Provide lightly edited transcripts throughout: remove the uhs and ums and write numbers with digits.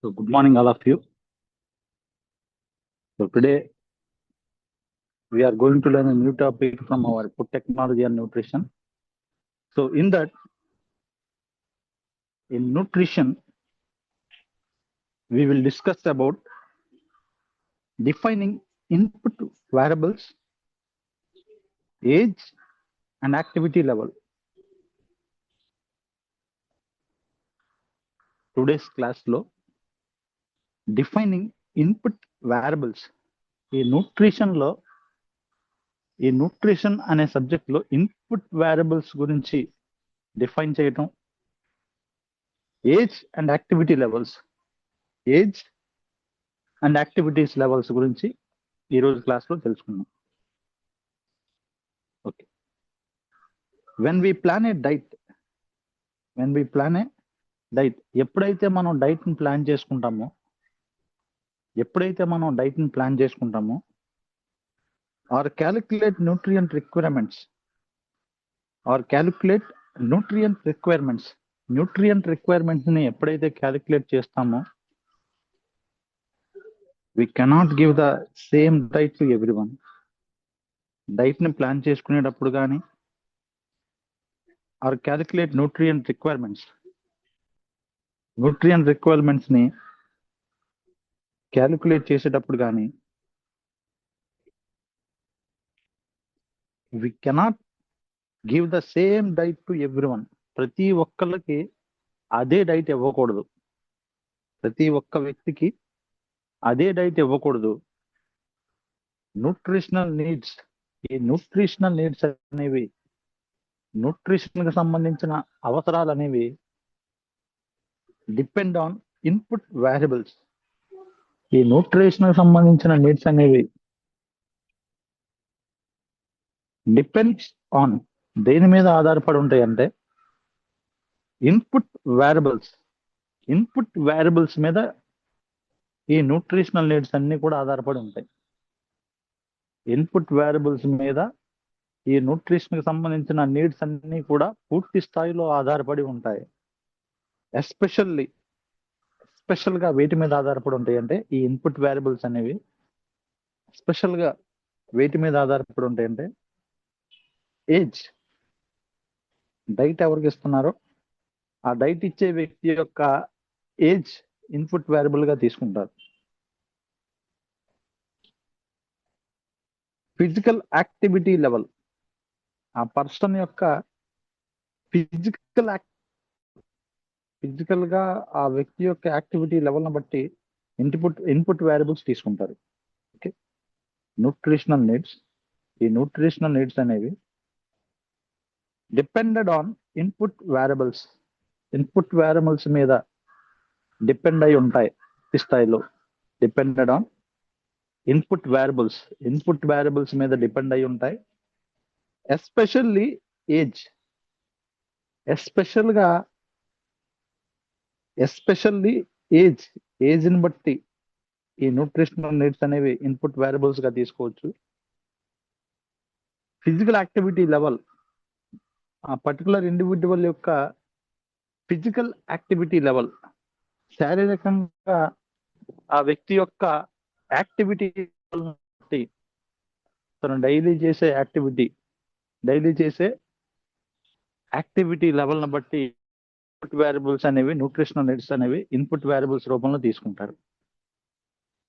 So good morning, all of you. So today we are going to learn a new topic from our food technology and nutrition. So in nutrition, we will discuss about defining input variables, age, and activity level. Today's class లో defining input variables. ఈ nutrition అనే subject లో input variables గురించి define చేయటం, age and activity levels గురించి ఈరోజు క్లాస్లో తెలుసుకున్నాం. Okay, when we plan a diet ఎప్పుడైతే మనం డైట్ని ప్లాన్ చేసుకుంటామో ఆర్ క్యాలిక్యులేట్ న్యూట్రియంట్ రిక్వైర్మెంట్స్ ని ఎప్పుడైతే క్యాలిక్యులేట్ చేస్తామో we cannot give the same diet to everyone. Diet ని ప్లాన్ చేసుకునేటప్పుడు కానీ ఆర్ క్యాలిక్యులేట్ న్యూట్రియంట్ రిక్వైర్మెంట్స్ ని క్యాలిక్యులేట్ చేసేటప్పుడు కానీ we cannot give the same diet to everyone. ప్రతి ఒక్కళ్ళకి అదే డైట్ ఇవ్వకూడదు. ప్రతి ఒక్క వ్యక్తికి అదే డైట్ ఇవ్వకూడదు. న్యూట్రిషనల్ నీడ్స్ అనేవి, న్యూట్రిషన్ కి సంబంధించిన అవసరాలు అనేవి డిపెండ్ ఆన్ ఇన్పుట్ వేరియబుల్స్. ఈ న్యూట్రిషన్ కి సంబంధించిన నీడ్స్ అనేవి డిపెండ్స్ ఆన్ దేని మీద ఆధారపడి ఉంటాయి అంటే ఇన్పుట్ వేరియబుల్స్ మీద ఈ న్యూట్రిషనల్ నీడ్స్ అన్ని కూడా ఆధారపడి ఉంటాయి. ఇన్పుట్ వేరియబుల్స్ మీద ఈ న్యూట్రిషన్ కి సంబంధించిన నీడ్స్ అన్ని కూడా పూర్తి స్థాయిలో ఆధారపడి ఉంటాయి. ఎస్పెషల్ గా వేటి మీద ఆధారపడి ఉంటాయి అంటే ఈ ఇన్పుట్ వేరియబుల్స్ అనేవి స్పెషల్ గా వేటి మీద ఆధారపడి ఉంటాయి అంటే ఏజ్, డైట్ ఎవరికి ఇస్తున్నారో ఆ డైట్ ఇచ్చే వ్యక్తి యొక్క ఏజ్ ఇన్పుట్ వేరియబుల్ గా తీసుకుంటారు. ఫిజికల్ యాక్టివిటీ లెవెల్, ఆ పర్సన్ యొక్క ఫిజికల్ గా ఆ వ్యక్తి యొక్క యాక్టివిటీ లెవెల్ ని బట్టి ఇన్పుట్ వేరియబుల్స్ తీసుకుంటారు. ఓకే, న్యూట్రిషనల్ నీడ్స్ అనేవి డిపెండెడ్ ఆన్ ఇన్పుట్ వేరియబుల్స్ మీద డిపెండ్ అయి ఉంటాయి. ఈ స్థాయిలో డిపెండెడ్ ఆన్ ఇన్పుట్ వేరియబుల్స్ మీద డిపెండ్ అయి ఉంటాయి. ఎస్పెషల్లీ ఏజ్ ని బట్టి ఈ న్యూట్రిషనల్ నీడ్స్ అనేవి ఇన్పుట్ వేరియబుల్స్ గా తీసుకోవచ్చు. ఫిజికల్ యాక్టివిటీ లెవెల్, ఆ పర్టికులర్ ఇండివిజువల్ యొక్క ఫిజికల్ యాక్టివిటీ లెవెల్, శారీరకంగా ఆ వ్యక్తి యొక్క యాక్టివిటీ బట్టి, తను డైలీ చేసే యాక్టివిటీ లెవెల్ ని బట్టి ఇన్పుట్ వేరియబుల్స్ అనేవి, న్యూట్రిషనల్ నీడ్స్ అనేవి ఇన్పుట్ వేరియబుల్స్ రూపంలో తీసుకుంటారు.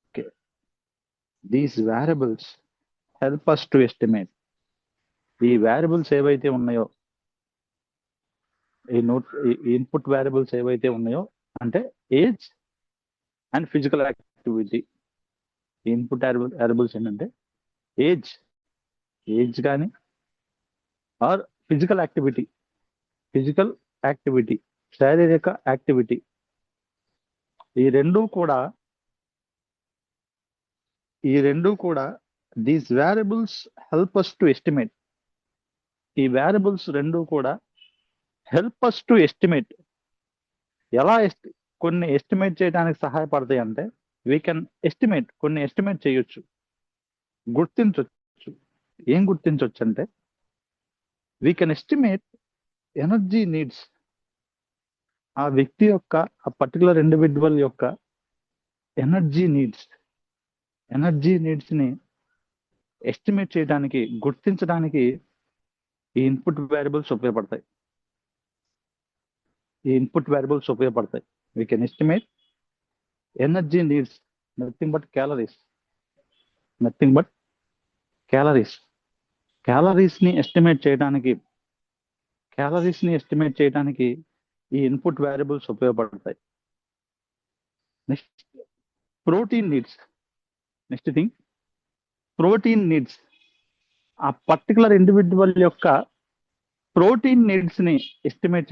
Okay, these variables help us to estimate. ఈ వేరియబుల్స్ ఏవైతే ఉన్నాయో, ఈ ఇన్పుట్ వేరియబుల్స్ ఏవైతే ఉన్నాయో అంటే age and physical activity. Input variables ఏంటంటే ఏజ్ కానీ ఆర్ ఫిజికల్ యాక్టివిటీ, శారీరక యాక్టివిటీ. ఈ రెండు కూడా these variables help us to estimate. ఈ వేరియబుల్స్ రెండు కూడా హెల్ప్ us టు ఎస్టిమేట్. ఎలా కొన్ని ఎస్టిమేట్ చేయడానికి సహాయపడతాయి అంటే వీ కెన్ ఎస్టిమేట్, కొన్ని ఎస్టిమేట్ చేయొచ్చు, గుర్తించవచ్చు. ఏం గుర్తించవచ్చు అంటే we can estimate energy needs. ఆ వ్యక్తి యొక్క, ఆ పర్టికులర్ ఇండివిజువల్ యొక్క ఎనర్జీ నీడ్స్ ని ఎస్టిమేట్ చేయడానికి, గుర్తించడానికి ఈ ఇన్పుట్ వేరియబుల్స్ ఉపయోగపడతాయి. We can estimate energy needs, nothing but calories. Calories ని ఎస్టిమేట్ చేయడానికి ఈ ఇన్పుట్ వేరియబుల్స్ ఉపయోగపడతాయి. నెక్స్ట్ ప్రోటీన్ నీడ్స్, ఆ పర్టికులర్ ఇండివిడ్యువల్ యొక్క ప్రోటీన్ నీడ్స్ ని ఎస్టిమేట్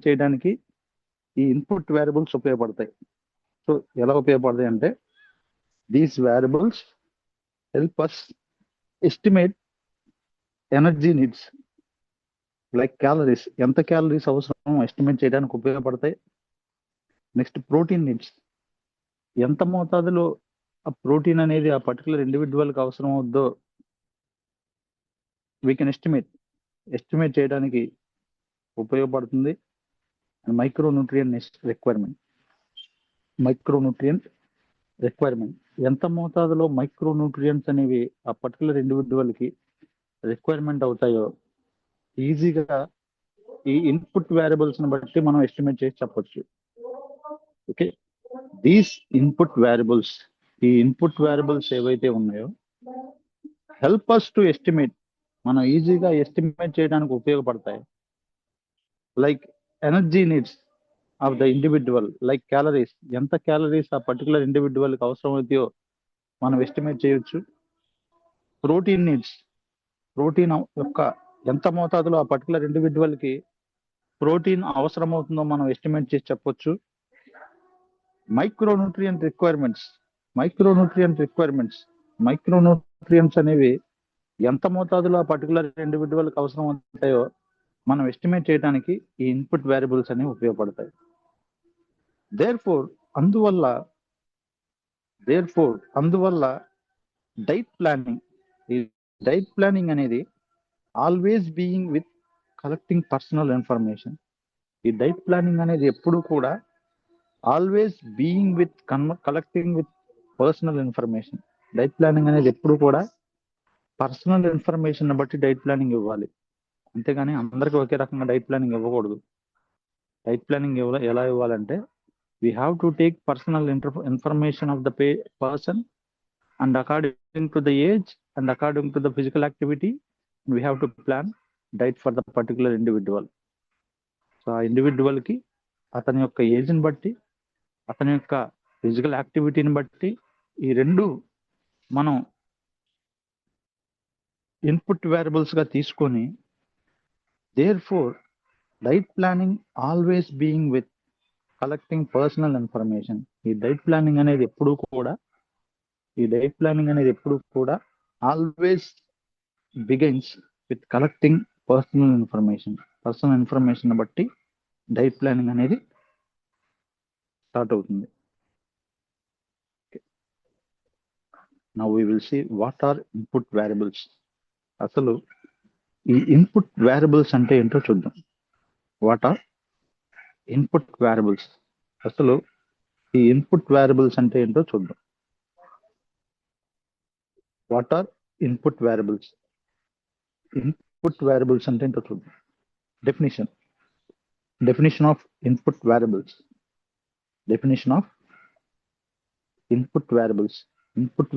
చేయడానికి ఈ ఇన్పుట్ వేరియబుల్స్ ఉపయోగపడతాయి. సో ఎలా ఉపయోగపడతాయి అంటే, these variables help us estimate energy needs like calories, ఎంత క్యాలరీస్ అవసరం ఎస్టిమేట్ చేయడానికి ఉపయోగపడతాయి. నెక్స్ట్ ప్రోటీన్ నీడ్స్, ఎంత మోతాదులో ఆ ప్రోటీన్ అనేది ఆ పర్టికులర్ ఇండివిడ్యువల్కి అవసరం అవుద్దో వీ కెన్ ఎస్టిమేట్ చేయడానికి ఉపయోగపడుతుంది. అండ్ మైక్రోన్యూట్రియంట్ రిక్వైర్మెంట్, ఎంత మోతాదులో మైక్రోన్యూట్రియంట్స్ అనేవి ఆ పర్టికులర్ ఇండివిడ్యువల్కి రిక్వైర్మెంట్ అవుతాయో ఈజీగా ఈ ఇన్పుట్ వేరియబుల్స్ ని బట్టి మనం ఎస్టిమేట్ చేసి చెప్పొచ్చు. ఓకే, దీస్ ఇన్పుట్ వేరియబుల్స్ ఏవైతే ఉన్నాయో హెల్ప్ us టు ఎస్టిమేట్, మనం ఈజీగా ఎస్టిమేట్ చేయడానికి ఉపయోగపడతాయి. Like energy needs of the individual, like calories, ఎంత క్యాలరీస్ ఆ పర్టికులర్ ఇండివిడ్యువల్కి అవసరం అవుతాయో మనం ఎస్టిమేట్ చేయొచ్చు. ప్రోటీన్ నీడ్స్, ప్రోటీన్ యొక్క ఎంత మోతాదులో ఆ పర్టికులర్ ఇండివిడ్యువల్కి ప్రోటీన్ అవసరం అవుతుందో మనం ఎస్టిమేట్ చేసి చెప్పొచ్చు. మైక్రోన్యూట్రియంట్స్ అనేవి ఎంత మోతాదులో ఆ పర్టికులర్ ఇండివిడ్యువల్కి అవసరం అవుతాయో మనం ఎస్టిమేట్ చేయడానికి ఈ ఇన్పుట్ వేరియబుల్స్ అనేవి ఉపయోగపడతాయి. అందువల్ల డైట్ ప్లానింగ్ అనేది always being with collecting personal information. ఈ డైట్ ప్లానింగ్ అనేది ఎప్పుడు కూడా always being with collecting with personal information. Diet planning అనేది ఎప్పుడు కూడా పర్సనల్ ఇన్ఫర్మేషన్ బట్టి డైట్ ప్లానింగ్ ఇవ్వాలి, అంతేగాని అందరికీ ఒకే రకంగా డైట్ ప్లానింగ్ ఇవ్వకూడదు. డైట్ ప్లానింగ్ ఎలా ఇవ్వాలంటే, we have to take personal information of the person, and according to the age and according to the physical activity, we have to plan diet for the particular individual. So ఆ individual కి అతని యొక్క age ని బట్టి, అతని యొక్క physical యాక్టివిటీని బట్టి ఈ రెండు మనం ఇన్పుట్ వేరియబుల్స్ గా తీసుకొని, therefore diet planning always being with collecting personal information. ఈ డైట్ ప్లానింగ్ అనేది ఎప్పుడు కూడా always begins with collecting personal information బట్టి డైట్ ప్లానింగ్ అనేది స్టార్ట్ అవుతుంది. Now we will see what are input variables. అసలు ఈ ఇన్పుట్ వేరియబుల్స్ అంటే ఏంటో చూద్దాం. వాట్ ఆర్ ఇన్పుట్ వేరియబుల్స్ అంటే ఏంటో చూద్దాం. Definition of input variables. Input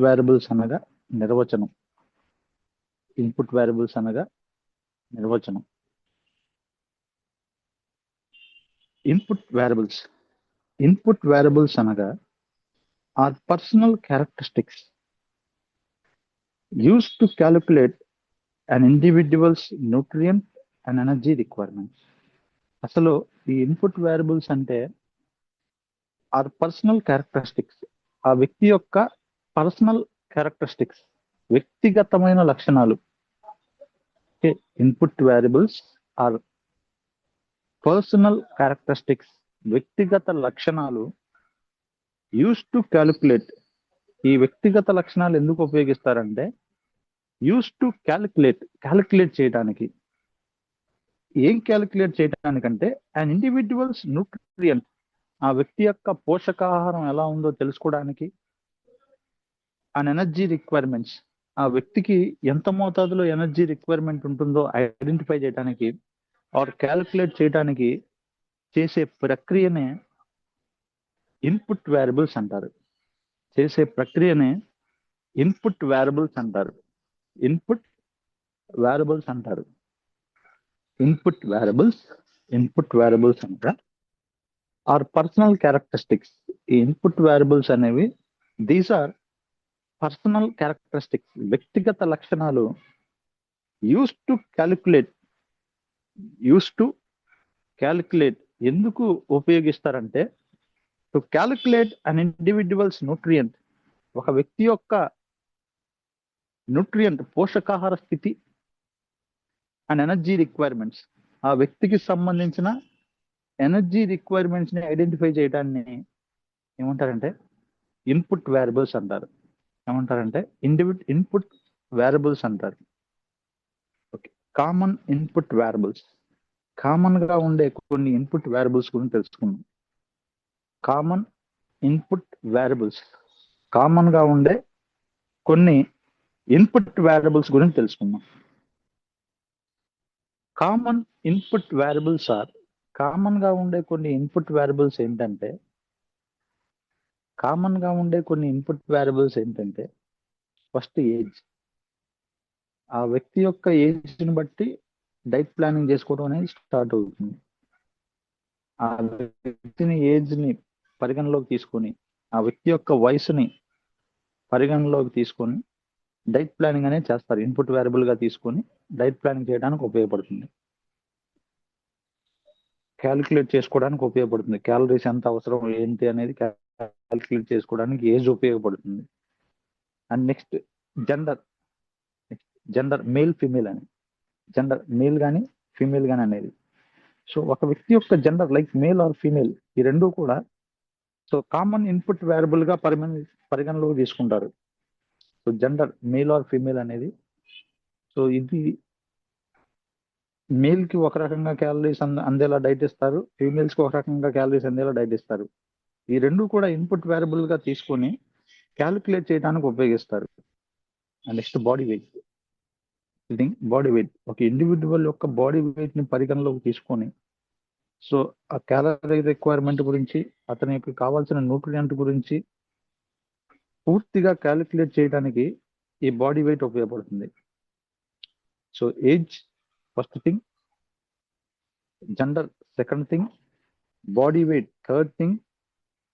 variables అనగా నిర్వచనం. ఇన్పుట్ వేరియబుల్స్ అనగా are personal characteristics used to calculate an individual's nutrient and energy requirements. అసలు ఈ ఇన్పుట్ వేరియబుల్స్ అంటే ఆర్ పర్సనల్ క్యారెక్టరిస్టిక్స్, ఆ వ్యక్తి యొక్క పర్సనల్ క్యారెక్టరిస్టిక్స్, వ్యక్తిగతమైన లక్షణాలు. Input variables are personal characteristics, వ్యక్తిగత లక్షణాలు. యూస్ టు క్యాలిక్యులేట్, ఈ వ్యక్తిగత లక్షణాలు ఎందుకు ఉపయోగిస్తారంటే, యూస్ టు క్యాలిక్యులేట్ చేయడానికి. ఏం క్యాలిక్యులేట్ చేయడానికంటే, an individual's nutrient, ఆ వ్యక్తి యొక్క పోషకాహారం ఎలా ఉందో తెలుసుకోవడానికి, అండ్ ఎనర్జీ రిక్వైర్మెంట్స్, ఆ వ్యక్తికి ఎంత మోతాదులో ఎనర్జీ రిక్వైర్మెంట్ ఉంటుందో ఐడెంటిఫై చేయడానికి ఆర్ క్యాలిక్యులేట్ చేయడానికి చేసే ప్రక్రియనే ఇన్పుట్ వేరియబుల్స్ అంటారు. చేసే ప్రక్రియనే ఇన్పుట్ వేరియబుల్స్ అంటారు. ఇన్పుట్ వేరియబుల్స్ అంటారు. ఇన్పుట్ వేరియబుల్స్ అంటారు. Or personal characteristics. ఈ ఇన్పుట్ వేరియబుల్స్ అనేవి దీస్ ఆర్ పర్సనల్ క్యారెక్టరిస్టిక్స్, వ్యక్తిగత లక్షణాలు యూస్ టు క్యాలిక్యులేట్ ఎందుకు ఉపయోగిస్తారంటే, to calculate an individuals nutrient, ఒక వ్యక్తి యొక్క న్యూట్రియంట్ పోషకాహార స్థితి అండ్ ఎనర్జీ రిక్వైర్మెంట్స్, ఆ వ్యక్తికి సంబంధించిన ఎనర్జీ రిక్వైర్మెంట్స్ ని ఐడెంటిఫై చేయడాన్ని ఏమంటారంటే ఇన్పుట్ వేరియబుల్స్ అంటారు. ఇన్పుట్ వేరియబుల్స్ అంటారు. Okay, common input variables. Common గా ఉండే కొన్ని ఇన్పుట్ వేరియబుల్స్ గురించి తెలుసుకుందాం. కామన్ ఇన్పుట్ వేరియబుల్స్, కామన్ గా ఉండే కొన్ని ఇన్పుట్ వేరియబుల్స్ గురించి తెలుసుకుందాం. Common input variables are, common గా ఉండే కొన్ని ఇన్పుట్ వేరియబుల్స్ ఏంటంటే, ఫస్ట్ ఏజ్. ఆ వ్యక్తి యొక్క ఏజ్ ని బట్టి డైట్ ప్లానింగ్ చేసుకోవడం అనేది స్టార్ట్ అవుతుంది. ఆ వ్యక్తిని ఏజ్ ని పరిగణలోకి తీసుకొని, ఆ వ్యక్తి యొక్క వయసుని పరిగణలోకి తీసుకొని డైట్ ప్లానింగ్ అనేది చేస్తారు. ఇన్పుట్ వేరియబుల్ గా తీసుకొని డైట్ ప్లానింగ్ చేయడానికి ఉపయోగపడుతుంది. క్యాలిక్యులేట్ చేసుకోవడానికి ఉపయోగపడుతుంది. క్యాలరీస్ ఎంత అవసరం ఏంటి అనేది క్యాలిక్యులేట్ చేసుకోవడానికి ఏజ్ ఉపయోగపడుతుంది. And next gender male female అని, జెండర్ మేల్ కానీ ఫీమేల్ కానీ అనేది. సో ఒక వ్యక్తి యొక్క gender like male or female, ఈ రెండు కూడా సో కామన్ ఇన్పుట్ వేరియబుల్ గా పరిగణలోకి తీసుకుంటారు. So gender male or female అనేది, సో ఇది మేల్ కి ఒక రకంగా క్యాలరీస్ అందేలా డైట్ ఇస్తారు, ఫీమేల్స్ కి ఒక రకంగా క్యాలరీస్ అందేలా డైట్ ఇస్తారు. ఈ రెండు కూడా ఇన్పుట్ వేరియబుల్ గా తీసుకొని క్యాలిక్యులేట్ చేయడానికి ఉపయోగిస్తారు. And next body weight. ఒక ఇండివిజువల్ యొక్క బాడీ వెయిట్ ని పరిగణలోకి తీసుకొని సో ఆ క్యాలరీ రిక్వైర్మెంట్ గురించి, అతనికి కావాల్సిన న్యూట్రియంట్ గురించి పూర్తిగా క్యాలిక్యులేట్ చేయడానికి ఈ బాడీ వెయిట్ ఉపయోగపడుతుంది. So age first thing, gender second thing, body weight third thing,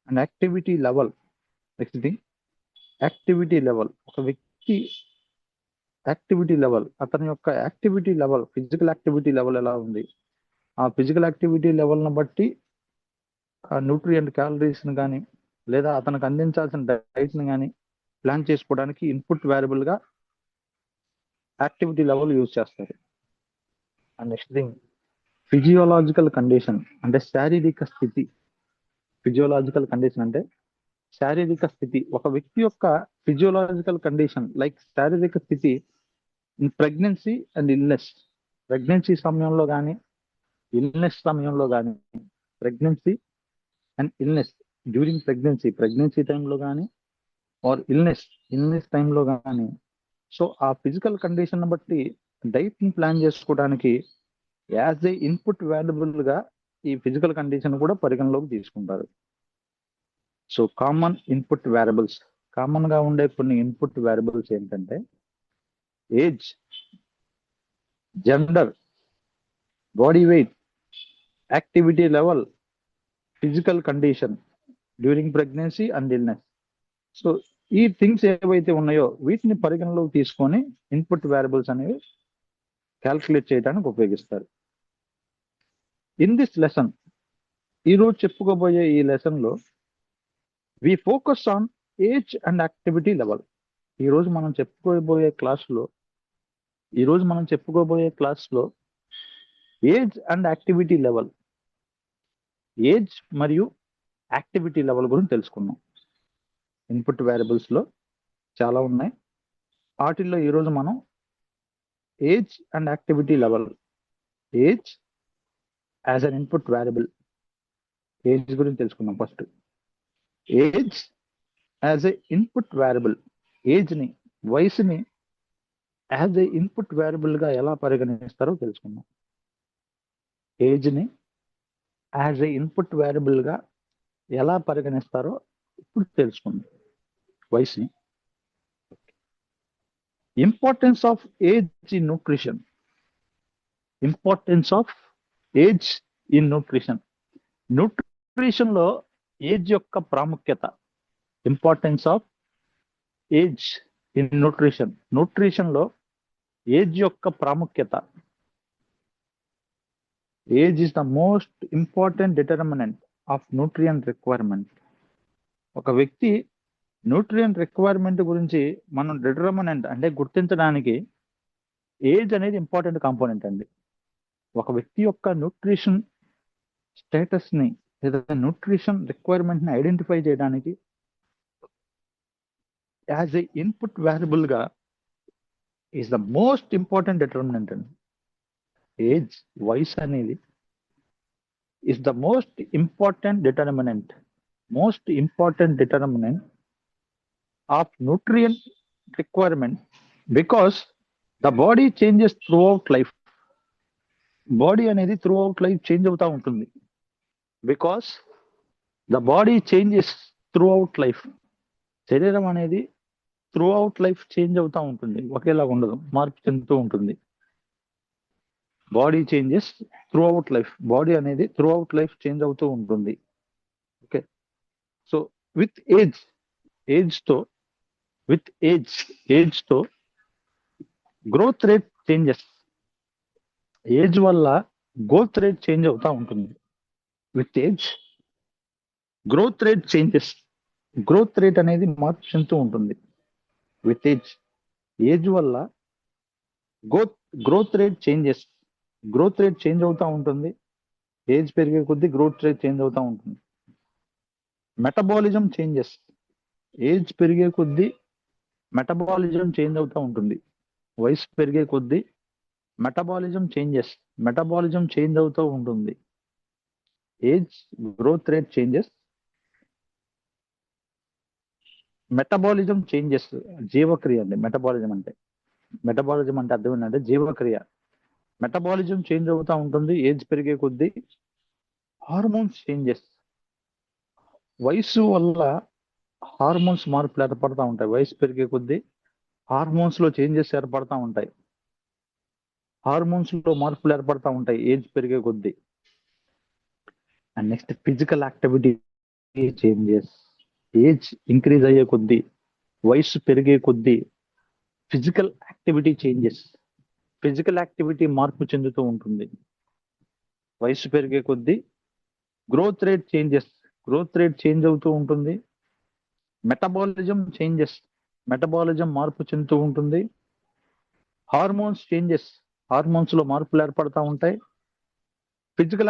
and activity level next thing. Activity level, ఒక వ్యక్తి యాక్టివిటీ లెవెల్, అతని యొక్క activity level, physical activity level ఎలా ఉంది, ఆ ఫిజికల్ యాక్టివిటీ లెవెల్ని బట్టి ఆ న్యూట్రియంట్ క్యాలరీస్ని కానీ లేదా అతనికి అందించాల్సిన డైట్ని కానీ ప్లాన్ చేసుకోవడానికి ఇన్పుట్ వేరియబుల్ గా యాక్టివిటీ లెవెల్ యూజ్ చేస్తారు. And next thing physiological condition, అంటే శారీరక స్థితి. ఫిజియోలాజికల్ కండిషన్ అంటే శారీరక స్థితి. ఒక వ్యక్తి యొక్క ఫిజియోలాజికల్ కండిషన్ లైక్ శారీరక స్థితి in pregnancy and illness. Pregnancy సమయంలో కానీ ఇల్నెస్ సమయంలో కానీ, pregnancy and illness during pregnancy టైంలో కానీ ఆర్ ఇల్నెస్ టైంలో కానీ, సో ఆ ఫిజికల్ కండిషన్ బట్టి డైట్ ని ప్లాన్ చేసుకోవడానికి యాజ్ ఏ ఇన్పుట్ వేరియబుల్ గా ఈ ఫిజికల్ కండిషన్ కూడా పరిగణలోకి తీసుకుంటారు. So common input variables, common గా ఉండే కొన్ని ఇన్పుట్ వేరియబుల్స్ ఏంటంటే age, gender, body weight, activity level, physical condition during pregnancy and illness. So ఈ థింగ్స్ ఏవైతే ఉన్నాయో వీటిని పరిగణలోకి తీసుకొని ఇన్పుట్ వేరియబుల్స్ అనేవి క్యాల్కులేట్ చేయడానికి ఉపయోగిస్తారు. ఇన్ దిస్ లెసన్, ఈరోజు చెప్పుకోబోయే ఈ లెసన్ లో we focus on age and activity level. ఈరోజు మనం చెప్పుకోబోయే క్లాస్ లో age and activity level, age మరియు యాక్టివిటీ లెవెల్ గురించి తెలుసుకున్నాం. ఇన్పుట్ వేరియబుల్స్ లో చాలా ఉన్నాయి, వాటిల్లో ఈరోజు మనం age and activity level, age as an input variable age గురించి తెలుసుకుందాం first. Age as a input variable. ఏజ్ని, వయసుని యాజ్ ఏ ఇన్పుట్ వేరియబుల్గా ఎలా పరిగణిస్తారో తెలుసుకుందాం. ఏజ్ని యాజ్ ఏ ఇన్పుట్ వేరియబుల్గా ఎలా పరిగణిస్తారో ఇప్పుడు తెలుసుకుందాం. వయసుని. Importance of age in nutrition. Importance of age in nutrition. న్యూట్రిషన్లో ఏజ్ యొక్క ప్రాముఖ్యత. Importance of age in nutrition. న్యూట్రిషన్లో ఏజ్ యొక్క ప్రాముఖ్యత. Age is the most important determinant of nutrient requirement. ఒక వ్యక్తి న్యూట్రియంట్ రిక్వైర్మెంట్ గురించి మనం డిటర్మినెంట్ అంటే గుర్తించడానికి ఏజ్ అనేది ఇంపార్టెంట్ కాంపోనెంట్ అండి. ఒక వ్యక్తి యొక్క న్యూట్రిషన్ స్టేటస్ని లేదా న్యూట్రిషన్ రిక్వైర్మెంట్ని ఐడెంటిఫై చేయడానికి యాజ్ ఏ ఇన్పుట్ వేరియబుల్గా is the most important determinant అండి. ఏజ్, వయసు అనేది is the most important determinant of nutrient requirement because the body changes throughout life. Body అనేది త్రూ అవుట్ లైఫ్ చేంజ్ అవుతూ ఉంటుంది. Because the body changes throughout life. శరీరం అనేది throughout life change అవుతూ ఉంటుంది, ఒకేలా ఉండదు, మార్పు చెందుతూ ఉంటుంది. Body changes throughout life. Body అనేది త్రూ అవుట్ లైఫ్ చేంజ్ అవుతూ ఉంటుంది. ఓకే. సో విత్ ఏజ్తో గ్రోత్ రేట్ చేంజెస్. ఏజ్ వల్ల గ్రోత్ రేట్ చేంజ్ అవుతూ ఉంటుంది. With age growth rate changes. Growth rate అనేది మార్పు చెందుతూ ఉంటుంది. విత్ ఏజ్ వల్ల growth rate changes. Growth rate change అవుతూ ఉంటుంది. ఏజ్ పెరిగే కొద్దీ గ్రోత్ రేట్ చేంజ్ అవుతూ ఉంటుంది. Metabolism changes. ఏజ్ పెరిగే కొద్దీ మెటబాలిజం చేంజ్ అవుతూ ఉంటుంది. వయసు పెరిగే కొద్దీ మెటబాలిజం చేంజ్ అవుతూ ఉంటుంది. Age, growth rate changes, metabolism changes. జీవక్రియ అండి మెటబాలిజం అంటే అర్థం ఏంటంటే జీవక్రియ. మెటబాలిజం చేంజ్ అవుతూ ఉంటుంది ఏజ్ పెరిగే కొద్దీ. Hormones changes. వయసు వల్ల హార్మోన్స్ మార్పులు ఏర్పడతా ఉంటాయి. వయసు పెరిగే కొద్దీ హార్మోన్స్ లో చేంజెస్ ఏర్పడతా ఉంటాయి. హార్మోన్స్ లో మార్పులు ఏర్పడతా ఉంటాయి ఏజ్ పెరిగే కొద్దీ. And next physical activity changes. Age increase అయ్యే కొద్దీ, వయసు పెరిగే కొద్దీ physical activity changes. Physical activity మార్పు చెందుతూ ఉంటుంది. వయసు పెరిగే కొద్దీ గ్రోత్ రేట్ చేంజ్ అవుతూ ఉంటుంది. మెటబాలిజం మార్పు చెందుతూ ఉంటుంది. Hormones changes. హార్మోన్స్ లో మార్పులు ఏర్పడతా ఉంటాయి. ఫిజికల్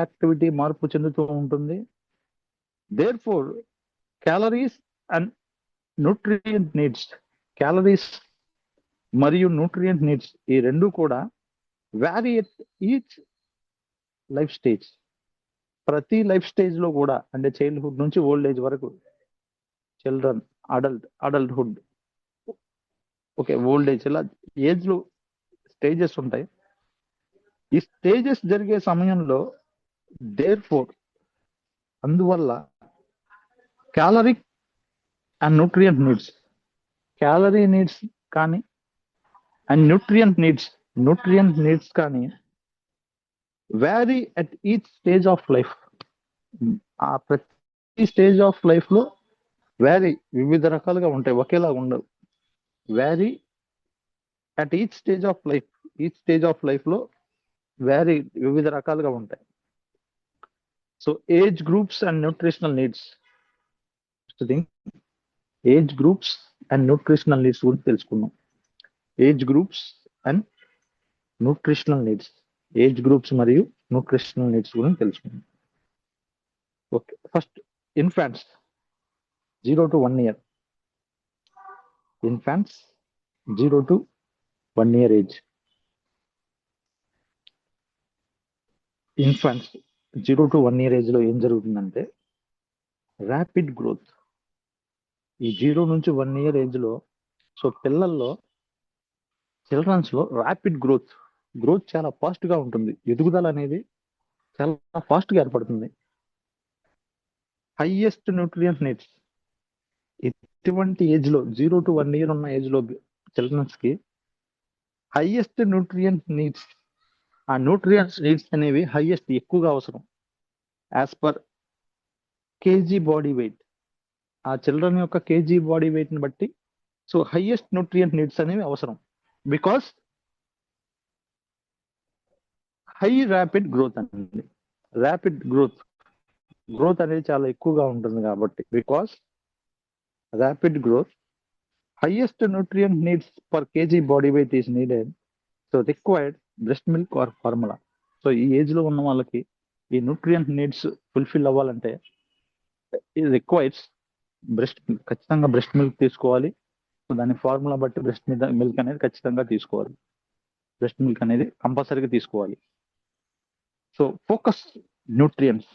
యాక్టివిటీ మార్పు చెందుతూ ఉంటుంది. Therefore calories and nutrient needs. Calories మరియు న్యూట్రియంట్ నీడ్స్ ఈ రెండు కూడా vary at each life stage. ప్రతి లైఫ్ స్టేజ్ లో కూడా, అంటే చైల్డ్హుడ్ నుంచి ఓల్డ్ ఏజ్ వరకు, children, adulthood, okay, old age, ఇలా ఏజ్ లో స్టేజెస్ ఉంటాయి. ఈ స్టేజెస్ జరిగే సమయంలో దేర్ఫోర్ అందువల్ల caloric and nutrient needs, calorie needs కానీ అండ్ న్యూట్రియంట్ నీడ్స్ కానీ vary at each stage of life. ఆ ప్రతి స్టేజ్ ఆఫ్ లైఫ్ లో వ్యారీ, వివిధ రకాలుగా ఉంటాయి, ఒకేలా ఉండవు. Vary at each stage of life లో వ్యారీ, వివిధ రకాలుగా ఉంటాయి. So age groups and nutritional needs. Age groups and nutritional needs గురించి తెలుసుకున్నాం. Age groups and nutritional needs. Age groups మరియు న్యూట్రిషనల్ నీడ్స్ గురించి తెలుసుకున్నాం. Okay, first infants 0 to 1 year. Infants 0 to 1 year age. Infants 0 to 1 year age లో ఏం జరుగుతుందంటే rapid growth. ఈ 0 నుంచి 1 year ఏజ్ లో సో పిల్లల్లో చిల్డ్రన్స్ లో ర్యాపిడ్ గ్రోత్ చాలా ఫాస్ట్ గా ఉంటుంది. ఎదుగుదల అనేది చాలా ఫాస్ట్ గా ఏర్పడుతుంది. హైయెస్ట్ న్యూట్రియంట్ నీడ్స్ ఇటువంటి ఏజ్ లో 0 to 1 year ఉన్న ఏజ్ లో చిల్డ్రన్స్ కి హైయెస్ట్ న్యూట్రియంట్ నీడ్స్, ఆ న్యూట్రియంట్స్ నీడ్స్ అనేవి హైయెస్ట్ ఎక్కువగా అవసరం as per KG body wait. ఆ చిల్డ్రన్ యొక్క కేజీ బాడీ వెయిట్ ని బట్టి సో హైయెస్ట్ న్యూట్రియంట్ నీడ్స్ అనేవి అవసరం. బికాస్ హై ర్యాపిడ్ గ్రోత్ అనేది, ర్యాపిడ్ గ్రోత్ అనేది చాలా ఎక్కువగా ఉంటుంది కాబట్టి, because rapid growth highest nutrient needs per KG body wait is needed. So required breast milk are formula. So ఈ ఏజ్ లో ఉన్న వాళ్ళకి ఈ న్యూట్రియంట్ నీడ్స్ ఫుల్ఫిల్ అవ్వాలంటే ఇది రిక్వైర్స్ బ్రెస్ట్ మిల్క్, ఖచ్చితంగా బ్రెస్ట్ మిల్క్ తీసుకోవాలి. సో దాని ఫార్ములా బట్టి బ్రెస్ట్ మిల్క్ అనేది ఖచ్చితంగా తీసుకోవాలి. బ్రెస్ట్ మిల్క్ అనేది కంపల్సరీగా తీసుకోవాలి. సో ఫోకస్ న్యూట్రియంట్స్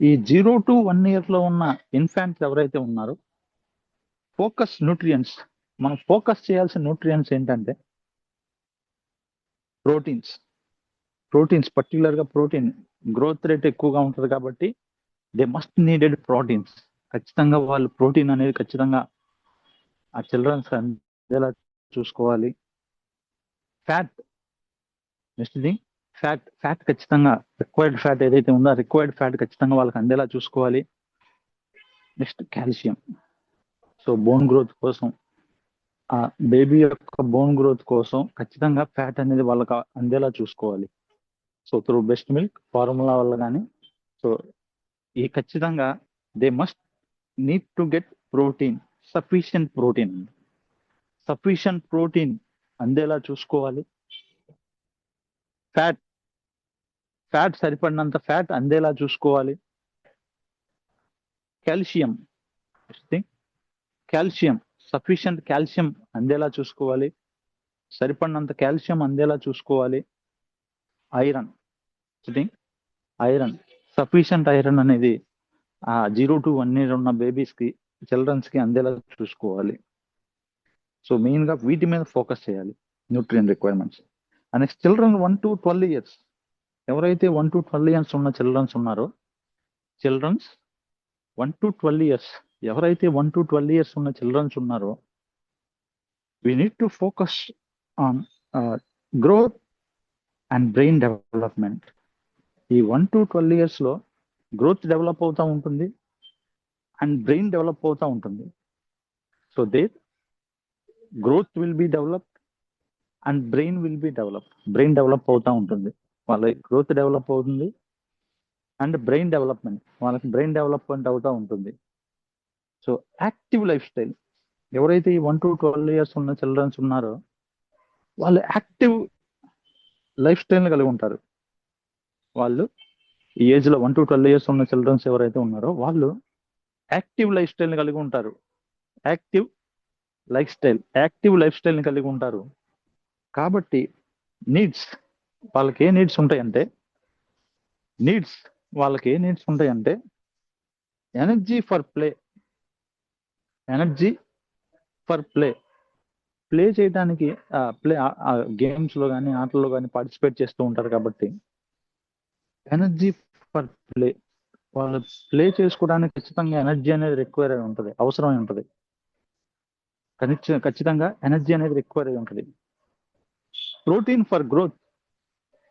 ఈ 0 to 1 year లో ఉన్న ఇన్ఫాంట్స్ ఎవరైతే ఉన్నారో ఫోకస్ న్యూట్రియంట్స్, మనం ఫోకస్ చేయాల్సిన న్యూట్రియంట్స్ ఏంటంటే ప్రోటీన్స్, పర్టికులర్ గా ప్రోటీన్ గ్రోత్ రేట్ ఎక్కువగా ఉంటుంది కాబట్టి దే మస్ట్ నీడెడ్ ప్రోటీన్స్. ఖచ్చితంగా వాళ్ళు ప్రోటీన్ అనేది ఖచ్చితంగా ఆ చిల్డ్రన్స్ అందేలా చూసుకోవాలి. నెక్స్ట్ థింగ్ ఫ్యాట్ ఖచ్చితంగా రిక్వైర్డ్ ఫ్యాట్ ఏదైతే ఉందో ఆ రిక్వైర్డ్ ఫ్యాట్ ఖచ్చితంగా వాళ్ళకి అందేలా చూసుకోవాలి. Next calcium. So bone growth కోసం, ఆ బేబీ యొక్క బోన్ గ్రోత్ కోసం ఖచ్చితంగా ఫ్యాట్ అనేది వాళ్ళకి అందేలా చూసుకోవాలి. So through breast milk formula వల్ల కానీ సో ఈ ఖచ్చితంగా they must need to get protein, sufficient protein అందేలా చూసుకోవాలి. ఫ్యాట్ సరిపడినంత ఫ్యాట్ అందేలా చూసుకోవాలి. కాల్షియం సఫిషియంట్ కాల్షియం అందేలా చూసుకోవాలి. సరిపడినంత కాల్షియం అందేలా చూసుకోవాలి. ఐరన్ సఫిషియంట్ ఐరన్ అనేది ఆ 0 to 1 year ఉన్న బేబీస్ కి, చిల్డ్రన్స్ కి అందేలా చూసుకోవాలి. సో మెయిన్ గా వీటి మీద ఫోకస్ చేయాలి, న్యూట్రియం requirements. Next children 1 to 12 years, ఎవరైతే 1 to 12 years ఉన్న చిల్డ్రన్స్ ఉన్నారో, చిల్డ్రన్స్ 1 to 12 years, ఎవరైతే 1 to 12 years ఉన్న చిల్డ్రన్స్ ఉన్నారో we need to focus on growth and brain development. ఈ 1 to 12 years లో గ్రోత్ డెవలప్ అవుతూ ఉంటుంది అండ్ బ్రెయిన్ డెవలప్ అవుతూ ఉంటుంది. So growth will be developed and brain will be developed. Brain develop అవుతూ ఉంటుంది, వాళ్ళ గ్రోత్ డెవలప్ అవుతుంది అండ్ బ్రెయిన్ డెవలప్మెంట్ అవుతూ ఉంటుంది. సో యాక్టివ్ లైఫ్ స్టైల్, ఎవరైతే ఈ 1 to 12 years ఉన్న చిల్డ్రన్స్ ఉన్నారో వాళ్ళు యాక్టివ్ లైఫ్ స్టైల్ని కలిగి ఉంటారు. వాళ్ళు ఈ ఏజ్ లో 1 to 12 years ఉన్న చిల్డ్రన్స్ ఎవరైతే ఉన్నారో వాళ్ళు యాక్టివ్ లైఫ్ స్టైల్ని కలిగి ఉంటారు. యాక్టివ్ లైఫ్ స్టైల్ని కలిగి ఉంటారు కాబట్టి వాళ్ళకి ఏ నీడ్స్ ఉంటాయంటే ఎనర్జీ ఫర్ ప్లే చేయడానికి, గేమ్స్ లో కానీ ఆటల్లో కానీ పార్టిసిపేట్ చేస్తూ ఉంటారు కాబట్టి ఎనర్జీ ఫర్ ప్లే, వాళ్ళు ప్లే చేసుకోవడానికి ఖచ్చితంగా ఎనర్జీ అనేది రిక్వైర్ అయి ఉంటుంది, అవసరమై ఉంటుంది. ఖచ్చితంగా ఎనర్జీ అనేది రిక్వైర్ అయి ఉంటుంది. ప్రోటీన్ ఫర్ గ్రోత్,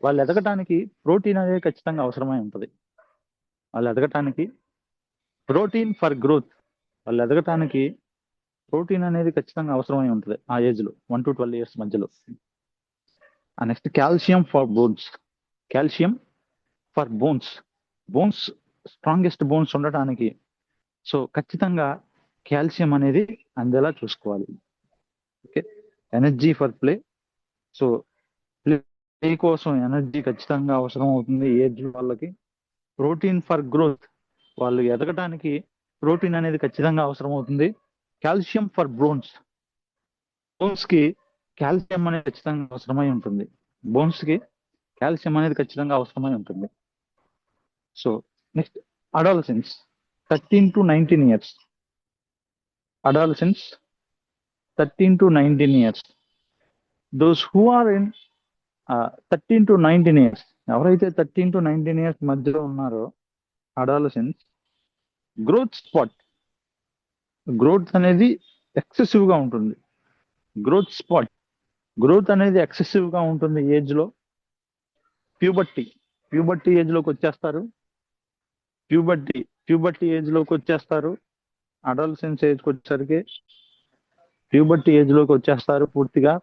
వాళ్ళు ఎదగటానికి ప్రోటీన్ అనేది ఖచ్చితంగా అవసరమై ఉంటుంది. ప్రోటీన్ అనేది ఖచ్చితంగా అవసరమై ఉంటుంది ఆ ఏజ్ లో 1 to 12 years మధ్యలో. Next calcium for bones strongest bones ఉండటానికి సో ఖచ్చితంగా కాల్షియం అనేది అందేలా చూసుకోవాలి. Okay, energy for play, so play కోసం ఎనర్జీ ఖచ్చితంగా అవసరం అవుతుంది ఏజ్ వాళ్ళకి. ప్రోటీన్ ఫర్ గ్రోత్, వాళ్ళు ఎదగటానికి ప్రోటీన్ అనేది ఖచ్చితంగా అవసరం అవుతుంది. కాల్షియం ఫర్ బోన్స్, బోన్స్ కి కాల్షియం అనేది ఖచ్చితంగా అవసరమై ఉంటుంది. బోన్స్ కి కాల్షియం అనేది ఖచ్చితంగా అవసరమై ఉంటుంది. So next adolescence 13 to 19 years. Adolescents 13 to 19 years. Those who are in 13 to 19 years, ఎవరైతే 13 to 19 years మధ్యలో ఉన్నారో అడాలసెన్స్, గ్రోత్ అనేది ఎక్సెసివ్ గా ఉంటుంది. గ్రోత్ అనేది ఎక్సెసివ్ గా ఉంటుంది ఏజ్ లో. ప్యూబర్టీ ఏజ్ లోకి వచ్చేస్తారు. ప్యూబర్టీ ఏజ్ లోకి వచ్చేస్తారు. అడాలసెన్స్ ఏజ్కి వచ్చేసరికి ప్యూబర్టీ ఏజ్ లోకి వచ్చేస్తారు పూర్తిగా.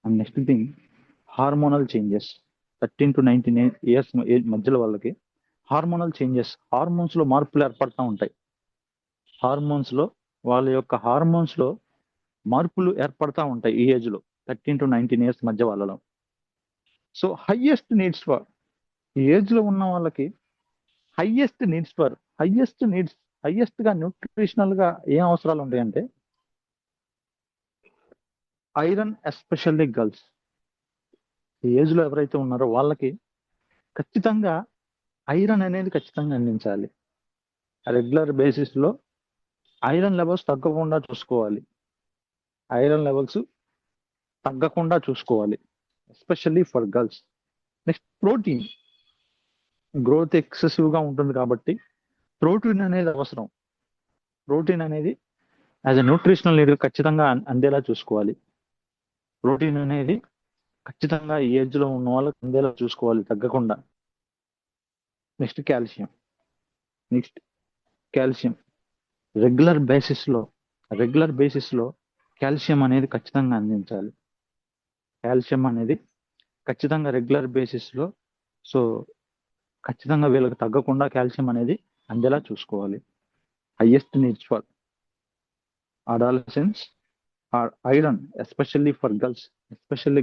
And next thing, hormonal changes. 13 to 19 years మధ్యలో వాళ్ళకి హార్మోనల్ చేంజెస్, హార్మోన్స్ లో మార్పులు ఏర్పడతా ఉంటాయి. వాళ్ళ యొక్క హార్మోన్స్ లో మార్పులు ఏర్పడతా ఉంటాయి ఈ ఏజ్ లో, 13 to 19 ఇయర్స్ మధ్య వాళ్ళలో. సో హైయెస్ట్ ఈ ఏజ్ లో ఉన్న వాళ్ళకి హైయెస్ట్ గా న్యూట్రిషనల్ గా ఏం అవసరాలు ఉంటాయంటే ఐరన్, ఎస్పెషల్లీ గర్ల్స్. ఈ ఏజ్ లో ఎవరైతే ఉన్నారో వాళ్ళకి ఖచ్చితంగా ఐరన్ అనేది ఖచ్చితంగా అందించాలి. రెగ్యులర్ బేసిస్ లో ఐరన్ లెవెల్స్ తగ్గకుండా చూసుకోవాలి, especially for girls. Next protein. Growth excessive గా ఉంటుంది కాబట్టి ప్రోటీన్ అనేది అవసరం. ప్రోటీన్ అనేది యాజ్ ఎ న్యూట్రిషనల్ నీడ్ ఖచ్చితంగా అందేలా చూసుకోవాలి. ప్రోటీన్ అనేది ఖచ్చితంగా ఈ ఏజ్ లో ఉన్న వాళ్ళకి అందేలా చూసుకోవాలి, తగ్గకుండా. Next calcium. రెగ్యులర్ బేసిస్ లో కాల్షియం అనేది ఖచ్చితంగా అందించాలి. కాల్షియం అనేది ఖచ్చితంగా రెగ్యులర్ బేసిస్ లో, సో ఖచ్చితంగా వీళ్ళకి తగ్గకుండా కాల్షియం అనేది అందేలా చూసుకోవాలి. Highest needs for adolescence are iron, especially for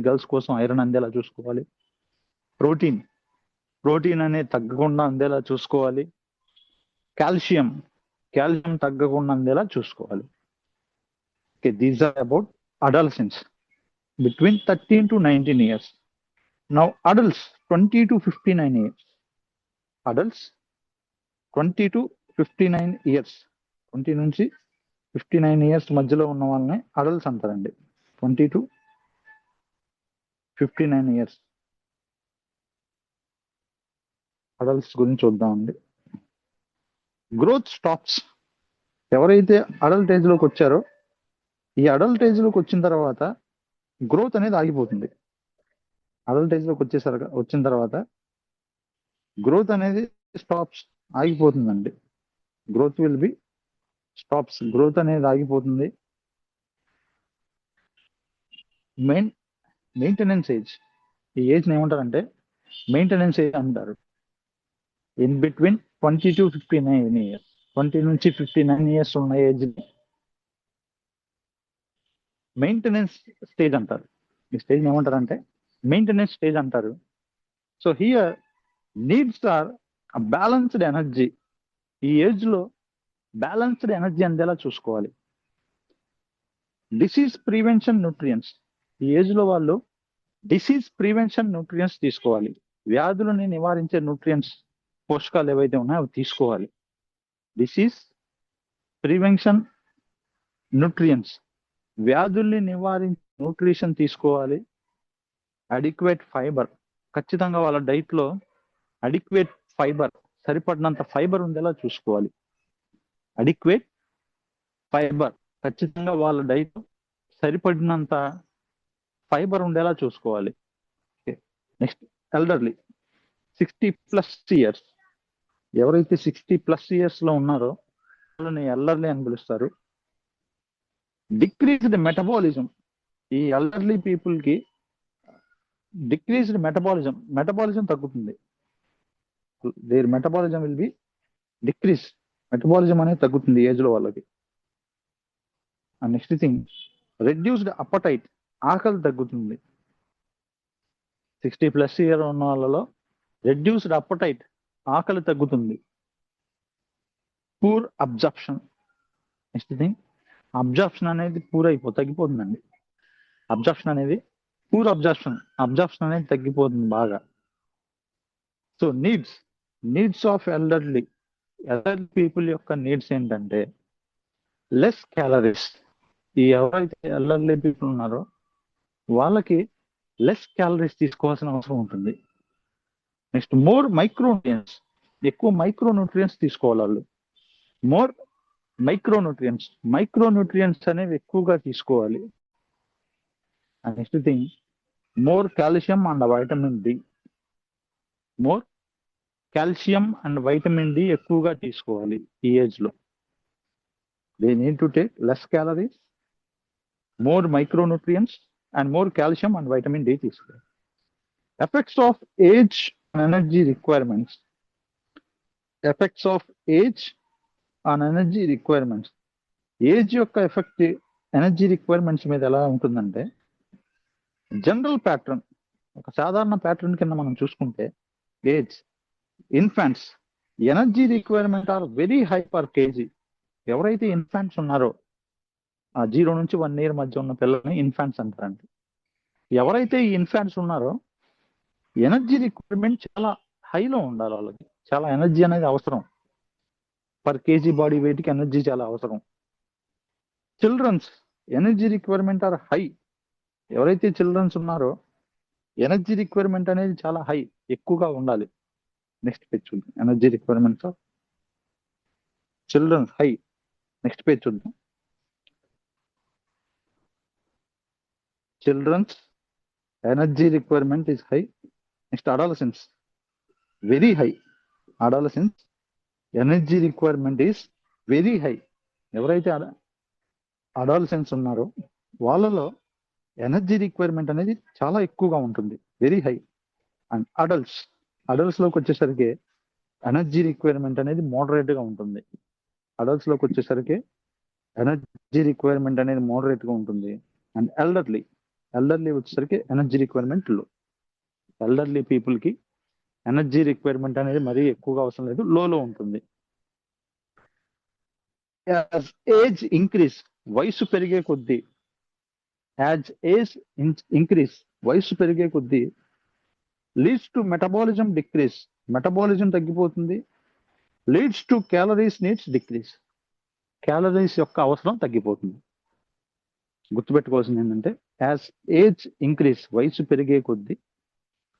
girls కోసం ఐరన్ అందేలా చూసుకోవాలి. ప్రోటీన్ అనేది తగ్గకుండా అందేలా చూసుకోవాలి. కాల్షియం తగ్గకుండా అందేలా చూసుకోవాలి. Okay, these are about adolescence between 13 to 19 years. Now adults 20 to 59 years. 20 నుంచి 59 ఇయర్స్ మధ్యలో ఉన్న వాళ్ళని అడల్ట్స్ అంటారండి. 20 to 59 ఇయర్స్ అడల్ట్స్ గురించి చూద్దామండి. Growth stops. ఎవరైతే అడల్ట్ ఏజ్ లోకి వచ్చారో, ఈ అడల్ట్ ఏజ్ లోకి వచ్చిన తర్వాత గ్రోత్ అనేది ఆగిపోతుంది. అడల్ట్ ఏజ్ లోకి వచ్చిన తర్వాత గ్రోత్ అనేది ఆగిపోతుందండి. గ్రోత్ అనేది ఆగిపోతుంది. Maintenance age. ఈ ఏజ్ ఏమంటారంటే మెయింటెనెన్స్ ఏజ్ అంటారు. ఇన్ బిట్వీన్ 20 to 59 ఇయర్స్, 20 నుంచి 59 ఇయర్స్ ఉన్న ఏజ్ మెయింటెనెన్స్ స్టేజ్ అంటారు. ఈ స్టేజ్ ఏమంటారంటే మెయింటెనెన్స్ స్టేజ్ అంటారు. So here needs are balanced energy. ఈ ఏజ్ లో బ్యాలెన్స్డ్ ఎనర్జీ అందేలా చూసుకోవాలి. Disease prevention nutrients. ఈ ఏజ్ లో వాళ్ళు డిసీజ్ ప్రివెన్షన్ న్యూట్రియంట్స్ తీసుకోవాలి. వ్యాధులని నివారించే న్యూట్రియంట్స్, పోషకాలు ఏవైతే ఉన్నాయో అవి తీసుకోవాలి. డిసీజ్ ప్రివెన్షన్ న్యూట్రియంట్స్, వ్యాధుల్ని నివారించే న్యూట్రిషన్ తీసుకోవాలి. Adequate fibre. ఖచ్చితంగా వాళ్ళ డైట్ లో అడిక్వేట్ ఫైబర్, సరిపడినంత ఫైబర్ ఉండేలా చూసుకోవాలి. అడిక్వేట్ ఫైబర్, ఖచ్చితంగా వాళ్ళ డైట్ సరిపడినంత ఫైబర్ ఉండేలా చూసుకోవాలి. Next elderly 60+ years. ఎవరైతే 60+ ఇయర్స్ లో ఉన్నారో వాళ్ళని ఎల్డర్లీ అని పిలుస్తారు. Decreased metabolism. ఈ ఎల్డర్లీ పీపుల్ కి డిక్రీజ్డ్ మెటబాలిజం తగ్గుతుంది. Their metabolism will be decrease. Metabolism అనేది తగ్గుతుంది ఏజ్ లో వాళ్ళకి. And next thing, reduced appetite. ఆకలి తగ్గుతుంది. 60+ ఇయర్ ఉన్న వాళ్ళలో రెడ్యూస్డ్ అపటైట్, ఆకలి తగ్గుతుంది. Poor absorption. Next thing, absorption అనేది తగ్గిపోతుందండి. అబ్జార్ప్షన్ అనేది అబ్జార్ప్షన్ అనేది తగ్గిపోతుంది బాగా. So needs of elderly people యొక్క నీడ్స్ ఏంటంటే లెస్ క్యాలరీస్. ఈ ఎవరైతే ఎల్డర్లీ పీపుల్ ఉన్నారో వాళ్ళకి లెస్ క్యాలరీస్ తీసుకోవాల్సిన అవసరం ఉంటుంది. నెక్స్ట్ మోర్ మైక్రోన్యూట్రియన్స్, ఎక్కువ మైక్రోన్యూట్రియన్స్ తీసుకోవాలి వాళ్ళు. మోర్ మైక్రోన్యూట్రియన్స్ అనేవి ఎక్కువగా తీసుకోవాలి. And next thing more calcium and vitamin D. More calcium and vitamin D ఎక్కువగా తీసుకోవాలి ఈ ఏజ్ లో. They need to take less calories, more micronutrients and more calcium and vitamin D తీసుకోవాలి. Effects of age and energy requirements. Effects of age and energy requirements. Age యొక్క effect energy requirements మీద ఎలా ఉంటుందంటే general pattern, ఒక సాధారణ pattern కింద మనం చూసుకుంటే age infants energy requirement are very high per kg. ఎవరైతే ఇన్ఫాంట్స్ ఉన్నారో ఆ 0 నుంచి 1 year మధ్య ఉన్న పిల్లల్ని ఇన్ఫాంట్స్ అంటారండి. ఎవరైతే ఈ ఇన్ఫాంట్స్ ఉన్నారో ఎనర్జీ రిక్వైర్మెంట్ చాలా హైలో ఉండాలి. వాళ్ళకి చాలా ఎనర్జీ అనేది అవసరం. పర్ కేజీ బాడీ వెయిట్ కి ఎనర్జీ చాలా అవసరం. Childrens energy requirement are high. ఎవరైతే చిల్డ్రన్స్ ఉన్నారో ఎనర్జీ రిక్వైర్మెంట్ అనేది చాలా హై, ఎక్కువగా ఉండాలి. నెక్స్ట్ పేజ్ చూద్దాం. Energy requirements of childrens high. Next page చూద్దాం. Childrens energy requirement is high. Next adolescence very high. Adolescence energy requirement is very high. ఎవరైతే adolescence ఉన్నారో వాళ్ళలో ఎనర్జీ రిక్వైర్మెంట్ అనేది చాలా ఎక్కువగా ఉంటుంది, వెరీ హై. అండ్ అడల్ట్స్ లోకి వచ్చేసరికి ఎనర్జీ రిక్వైర్మెంట్ అనేది మోడరేట్ గా ఉంటుంది. అడల్ట్స్ లోకి వచ్చేసరికి ఎనర్జీ రిక్వైర్మెంట్ అనేది మోడరేట్ గా ఉంటుంది. అండ్ ఎల్డర్లీ వచ్చేసరికి ఎనర్జీ రిక్వైర్మెంట్ లో. ఎల్డర్లీ పీపుల్ కి ఎనర్జీ రిక్వైర్మెంట్ అనేది మరీ ఎక్కువగా అవసరం లేదు, లోలో ఉంటుంది. యాజ్ ఏజ్ ఇంక్రీస్, వయసు పెరిగే కొద్దీ, యాజ్ ఏజ్ ఇంక్రీస్ వయసు పెరిగే కొద్దీ leads to metabolism decrease, metabolism తగ్గిపోతుంది. Leads to calories needs decrease, calories యొక్క అవసరం తగ్గిపోతుంది. గుర్తుపెట్టుకోవాల్సింది ఏంటంటే యాజ్ ఏజ్ ఇంక్రీస్ వయసు పెరిగే కొద్దీ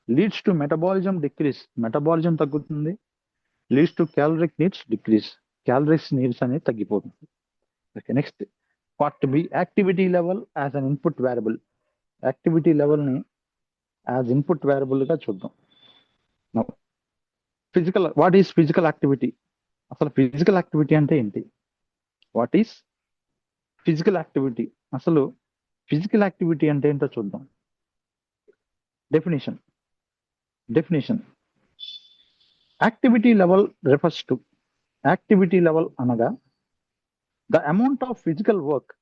leads to metabolism decrease, metabolism తగ్గుతుంది. Leads to caloric needs decrease, calories needs అనేది తగ్గిపోతుంది. Okay, next part B activity level as an input variable. Activity level ని యాజ్ ఇన్పుట్ వేరియబుల్ గా చూద్దాం. What is physical activity? అసలు physical activity అంటే ఏంటి? What is physical activity? అసలు physical activity అంటే ఏంటో చూద్దాం. Definition activity level refers to, activity level అనగా the amount of physical work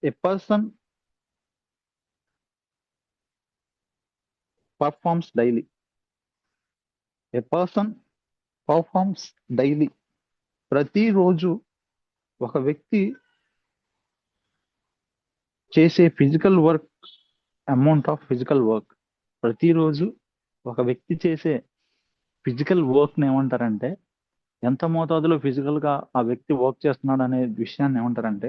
A person performs daily. A person performs daily, ప్రతిరోజు ఒక వ్యక్తి చేసే physical work, amount of physical work. ప్రతిరోజు ఒక వ్యక్తి చేసే ఫిజికల్ వర్క్ ని ఏమంటారంటే, ఎంత మోతాదులో ఫిజికల్ గా ఆ వ్యక్తి వర్క్ చేస్తున్నాడు అనే విషయాన్ని ఏమంటారంటే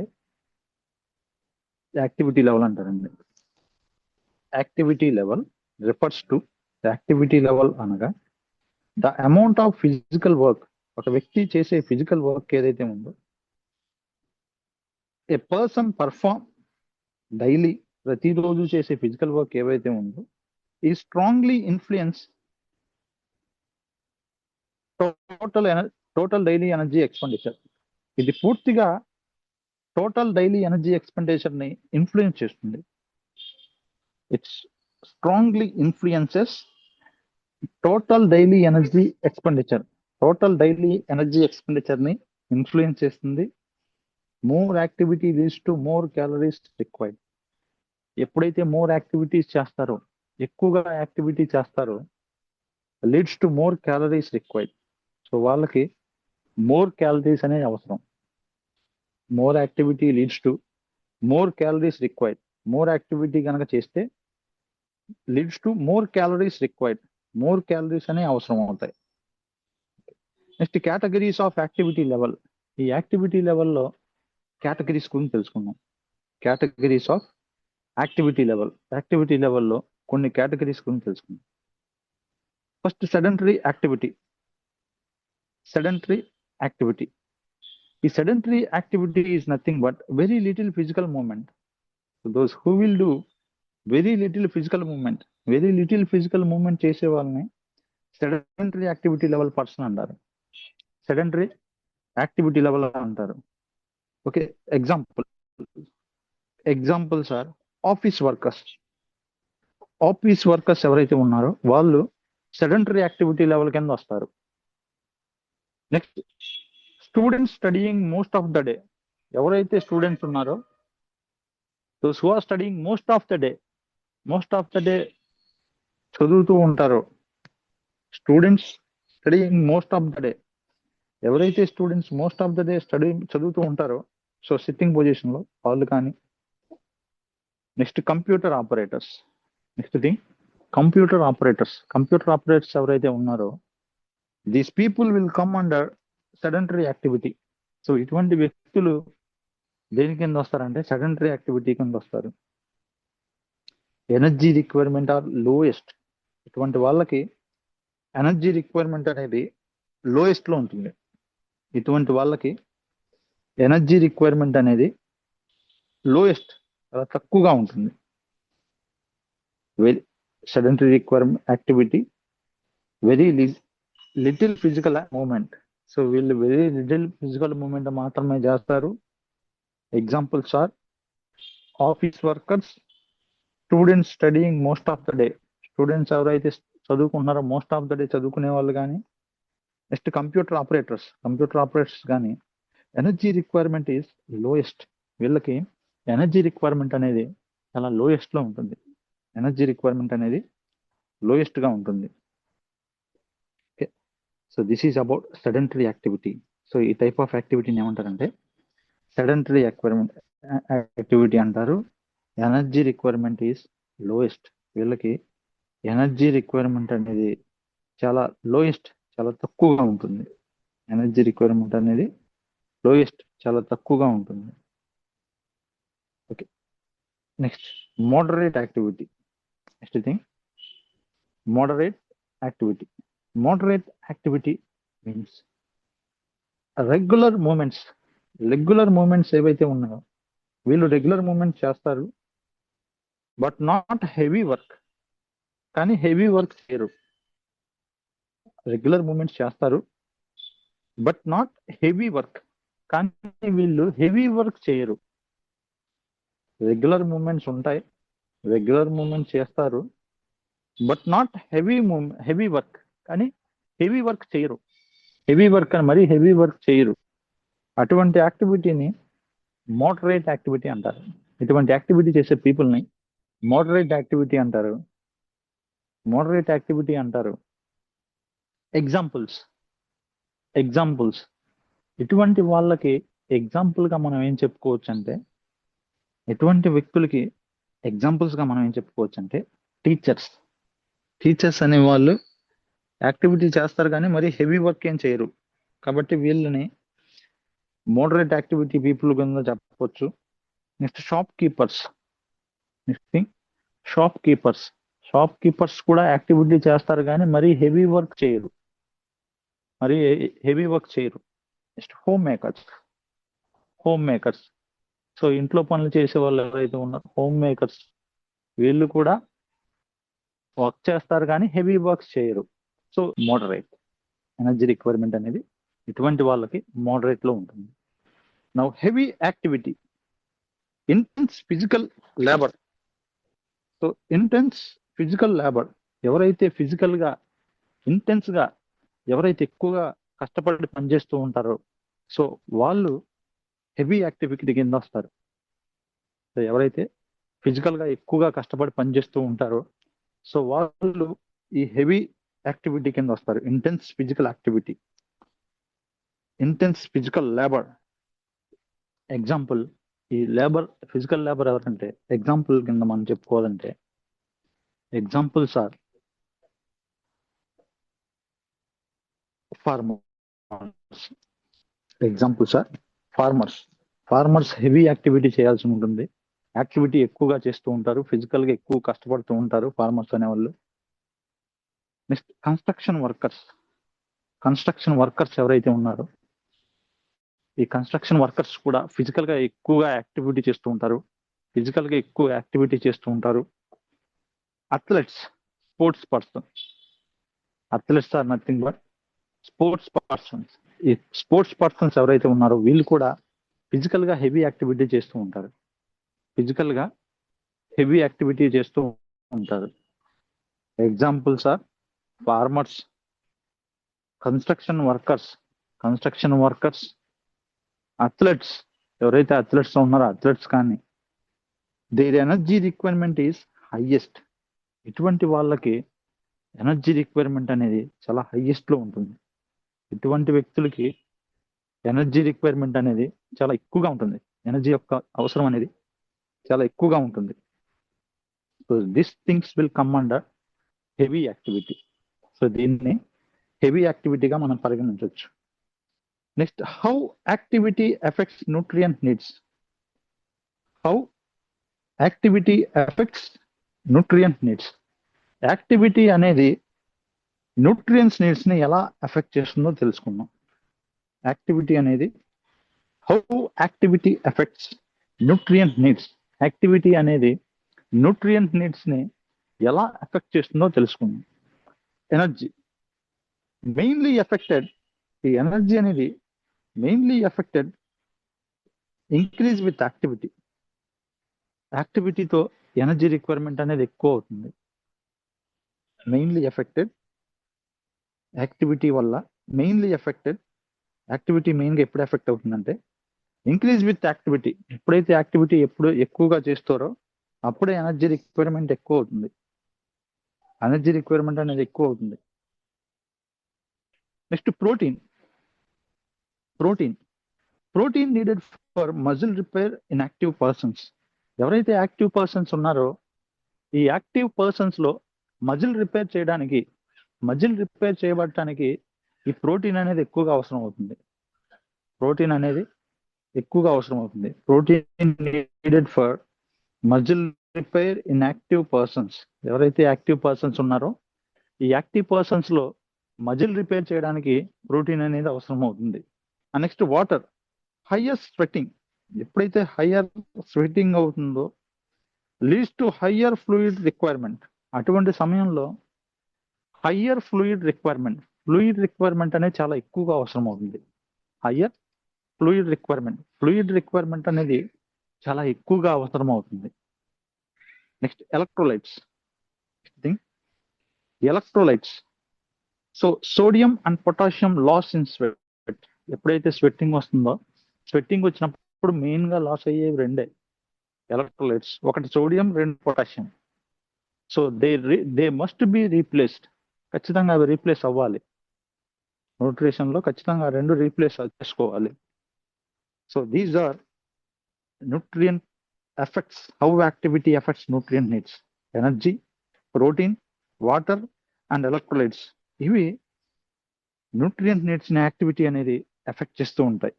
యాక్టివిటీ లెవెల్ అంటారండి. Activity level refers to, activity level అనగా the amount of physical work, ఒక వ్యక్తి చేసే ఫిజికల్ వర్క్ ఏదైతే ఉందో, ఏ పర్సన్ పర్ఫార్మ్ డైలీ, ప్రతిరోజు చేసే ఫిజికల్ వర్క్ ఏవైతే ఉందో, ఈ strongly influence total daily energy expenditure. ఇది పూర్తిగా టోటల్ డైలీ ఎనర్జీ ఎక్స్పెండిచర్ ని ఇన్ఫ్లుయెన్స్ చేస్తుంది. It's strongly influences total daily energy expenditure. Total daily energy expenditure ని ఇన్ఫ్లుయెన్స్ చేస్తుంది. More activity leads to more calories required. ఎప్పుడైతే మోర్ యాక్టివిటీస్ చేస్తారో, ఎక్కువగా activity చేస్తారో, leads to more calories required. So వాళ్ళకి more calories అనేది అవసరం. More activity leads to more calories required. More activity కనుక చేస్తే leads to more calories required. More calories అనే అవసరం అవుతాయి. Next categories of activity level. ఈ యాక్టివిటీ లెవెల్లో కేటగిరీస్ గురించి తెలుసుకుందాం. Categories of activity level. Activity లెవెల్లో కొన్ని కేటగిరీస్ గురించి తెలుసుకుందాం. First sedentary activity. Sedentary activity. ఈ sedentary activity is nothing but very little physical movement. Those who will do very little physical movement. Very little physical movement చేసే వాళ్ళని sedentary activity level person అంటారు. Sedentary activity level అంటారు. Okay, examples are office workers. Office workers ఎవరైతే ఉన్నారో వాళ్ళు sedentary activity level కింద వస్తారు. Next students studying most of the day. ఎవరైతే స్టూడెంట్స్ ఉన్నారో those who are studying most of the day చదువుతూ ఉంటారో. Students studying most of the day. ఎవరైతే students most of the day చదువుతూ ఉంటారో సో సిట్టింగ్ పొజిషన్ లో వాళ్ళు కానీ. Next computer operators. Next thing computer operators. Computer operators ఎవరైతే ఉన్నారో these people will come under sedentary activity. So ఇటువంటి వ్యక్తులు దేని కింద వస్తారంటే సెడెంటరీ యాక్టివిటీ కింద వస్తారు. Energy requirement are lowest. ఇటువంటి వాళ్ళకి ఎనర్జీ రిక్వైర్మెంట్ అనేది లోయెస్ట్ లో ఉంటుంది. ఇటువంటి వాళ్ళకి ఎనర్జీ రిక్వైర్మెంట్ అనేది లోయెస్ట్, చాలా తక్కువగా ఉంటుంది. Very sedentary requirement activity, very little physical movement. So వీళ్ళు వెరీ లిటిల్ ఫిజికల్ మూవ్మెంట్ మాత్రమే చేస్తారు. Examples are office workers, students studying most of the day. Students ఎవరైతే చదువుకుంటున్నారో మోస్ట్ ఆఫ్ ద డే చదువుకునే వాళ్ళు కానీ. నెక్స్ట్ కంప్యూటర్ ఆపరేటర్స్ కానీ. Energy requirement is lowest. వీళ్ళకి ఎనర్జీ రిక్వైర్మెంట్ అనేది చాలా లోయెస్ట్ లో ఉంటుంది. ఎనర్జీ రిక్వైర్మెంట్ అనేది లోయెస్ట్ గా ఉంటుంది. So this is about sedentary activity. So ఈ టైప్ ఆఫ్ యాక్టివిటీని ఏమంటారంటే సెడెంటరీ యాక్టివిటీ అంటారు. Energy requirement is lowest. వీళ్ళకి ఎనర్జీ రిక్వైర్మెంట్ అనేది చాలా లోయెస్ట్, చాలా తక్కువగా ఉంటుంది. ఎనర్జీ రిక్వైర్మెంట్ అనేది లోయెస్ట్, చాలా తక్కువగా ఉంటుంది. Okay, next moderate activity. Next thing moderate activity. Moderate activity means regular moments ఏవైతే ఉన్నాయో వీళ్ళు రెగ్యులర్ మూమెంట్స్ చేస్తారు, బట్ నాట్ హెవీ వర్క్. కానీ హెవీ వర్క్ చేయరు. రెగ్యులర్ మూమెంట్స్ చేస్తారు బట్ నాట్ హెవీ వర్క్. కానీ వీళ్ళు హెవీ వర్క్ చేయరు. రెగ్యులర్ మూమెంట్స్ ఉంటాయి, రెగ్యులర్ మూమెంట్స్ చేస్తారు, బట్ నాట్ హెవీ వర్క్. కానీ హెవీ వర్క్ చేయరు. హెవీ వర్క్ అని మరీ హెవీ వర్క్ చేయరు. అటువంటి యాక్టివిటీని మోడరేట్ యాక్టివిటీ అంటారు. ఇటువంటి యాక్టివిటీ చేసే పీపుల్ని మోడరేట్ యాక్టివిటీ అంటారు. ఎగ్జాంపుల్స్ ఇటువంటి వాళ్ళకి ఎగ్జాంపుల్ గా మనం ఏం చెప్పుకోవచ్చు అంటే, ఎటువంటి వ్యక్తులకి ఎగ్జాంపుల్స్ గా మనం ఏం చెప్పుకోవచ్చు అంటే టీచర్స్ అనే వాళ్ళు యాక్టివిటీ చేస్తారు కానీ మరి హెవీ వర్క్ ఏం చేయరు. కాబట్టి వీళ్ళని మోడరేట్ యాక్టివిటీ పీపుల్ కింద చెప్పవచ్చు. నెక్స్ట్ షాప్ కీపర్స్ కూడా యాక్టివిటీ చేస్తారు కానీ మరీ హెవీ వర్క్ చేయరు. Next home makers. సో ఇంట్లో పనులు చేసే వాళ్ళు ఎవరైతే ఉన్నారో హోమ్ మేకర్స్, వీళ్ళు కూడా వర్క్ చేస్తారు కానీ హెవీ వర్క్ చేయరు. సో మోడరేట్ ఎనర్జీ రిక్వైర్మెంట్ అనేది ఇటువంటి వాళ్ళకి మోడరేట్ లో ఉంటుంది. Now heavy activity, intense physical labour. So intense physical labour ఎవరైతే ఫిజికల్ గా ఇంటెన్స్ గా ఎవరైతే ఎక్కువగా కష్టపడి పనిచేస్తూ ఉంటారో సో వాళ్ళు హెవీ యాక్టివిటీ కింద వస్తారు. సో ఎవరైతే ఫిజికల్ గా ఎక్కువగా కష్టపడి పనిచేస్తూ ఉంటారో సో వాళ్ళు ఈ హెవీ యాక్టివిటీ కింద వస్తారు. Intense physical labour. ఎగ్జాంపుల్ ఈ ఫిజికల్ లేబర్ ఎవరంటే ఎగ్జాంపుల్ కింద మనం చెప్పుకోవాలంటే examples are farmers. Farmers heavy activity చేయాల్సి ఉంటుంది. యాక్టివిటీ ఎక్కువగా చేస్తూ ఉంటారు, ఫిజికల్ గా ఎక్కువ కష్టపడుతూ ఉంటారు ఫార్మర్స్ అనేవాళ్ళు. నెక్స్ట్ కన్స్ట్రక్షన్ వర్కర్స్ ఎవరైతే ఉన్నారో ఈ కన్స్ట్రక్షన్ వర్కర్స్ కూడా ఫిజికల్ గా ఎక్కువగా యాక్టివిటీ చేస్తూ ఉంటారు. Athletes are nothing but sports persons. ఈ స్పోర్ట్స్ పర్సన్స్ ఎవరైతే ఉన్నారో వీళ్ళు కూడా ఫిజికల్ గా హెవీ యాక్టివిటీ చేస్తూ ఉంటారు. Examples are farmers, construction workers, athletes. ఎవరైతే అథ్లెట్స్ ఉన్నారో అథ్లెట్స్ కానీ their energy requirement is highest. ఇటువంటి వాళ్ళకి ఎనర్జీ రిక్వైర్మెంట్ అనేది చాలా హైయెస్ట్ లో ఉంటుంది. ఇటువంటి వ్యక్తులకి ఎనర్జీ రిక్వైర్మెంట్ అనేది చాలా ఎక్కువగా ఉంటుంది. ఎనర్జీ యొక్క అవసరం అనేది చాలా ఎక్కువగా ఉంటుంది. So this things will come under heavy activity. So దీన్ని హెవీ యాక్టివిటీగా మనం పరిగణించవచ్చు. Next, how activity effects nutrient needs. Activity అనేది న్యూట్రియన్స్ నీడ్స్ ని ఎలా ఎఫెక్ట్ చేస్తుందో తెలుసుకుందాం. How activity effects nutrient needs. Activity అనేది న్యూట్రియంట్ నీడ్స్ ని ఎలా ఎఫెక్ట్ చేస్తుందో తెలుసుకుందాం. Energy mainly affected. ఈ ఎనర్జీ అనేది mainly affected increase with activity. యాక్టివిటీతో ఎనర్జీ రిక్వైర్మెంట్ అనేది ఎక్కువ అవుతుంది. మెయిన్లీ ఎఫెక్టెడ్ యాక్టివిటీ వల్ల యాక్టివిటీ మెయిన్గా ఎప్పుడు ఎఫెక్ట్ అవుతుందంటే ఇంక్రీజ్ విత్ యాక్టివిటీ. ఎప్పుడైతే యాక్టివిటీ ఎక్కువగా చేస్తారో అప్పుడే ఎనర్జీ రిక్వైర్మెంట్ ఎక్కువ అవుతుంది. Next, protein needed for muscle repair in active persons. ఎవరైతే యాక్టివ్ పర్సన్స్ ఉన్నారో ఈ యాక్టివ్ పర్సన్స్ లో మజిల్ రిపేర్ చేయబడటానికి ఈ ప్రోటీన్ అనేది ఎక్కువగా అవసరం అవుతుంది. Protein needed for muscle repair in active persons. ఎవరైతే యాక్టివ్ పర్సన్స్ ఉన్నారో ఈ యాక్టివ్ పర్సన్స్ లో మజిల్ రిపేర్ చేయడానికి ప్రోటీన్ అనేది అవసరం అవుతుంది. Next, water. Higher sweating. ఎప్పుడైతే హయ్యర్ స్వెట్టింగ్ అవుతుందో leads to higher fluid requirement. అటువంటి సమయంలో హయ్యర్ ఫ్లూయిడ్ రిక్వైర్మెంట్ అనేది చాలా ఎక్కువగా అవసరం అవుతుంది. హయ్యర్ ఫ్లూయిడ్ రిక్వైర్మెంట్ అనేది చాలా ఎక్కువగా అవసరం అవుతుంది. Next, electrolytes. So sodium and potassium loss in sweat. ఎప్పుడైతే స్వెట్టింగ్ వచ్చినప్పుడు మెయిన్ గా లాస్ అయ్యేవి రెండే ఎలక్ట్రోలైట్స్. ఒకటి సోడియం, రెండు potassium. So they must be replaced. ఖచ్చితంగా అవి రీప్లేస్ అవ్వాలి. న్యూట్రిషన్ లో ఖచ్చితంగా రెండు రీప్లేస్ చేసుకోవాలి. So these are nutrient effects. How activity effects nutrient needs. Energy, protein, water and electrolytes. ఇవి న్యూట్రియంట్ నీడ్స్ ని యాక్టివిటీ అనేది ఎఫెక్ట్ చేస్తూ ఉంటాయి.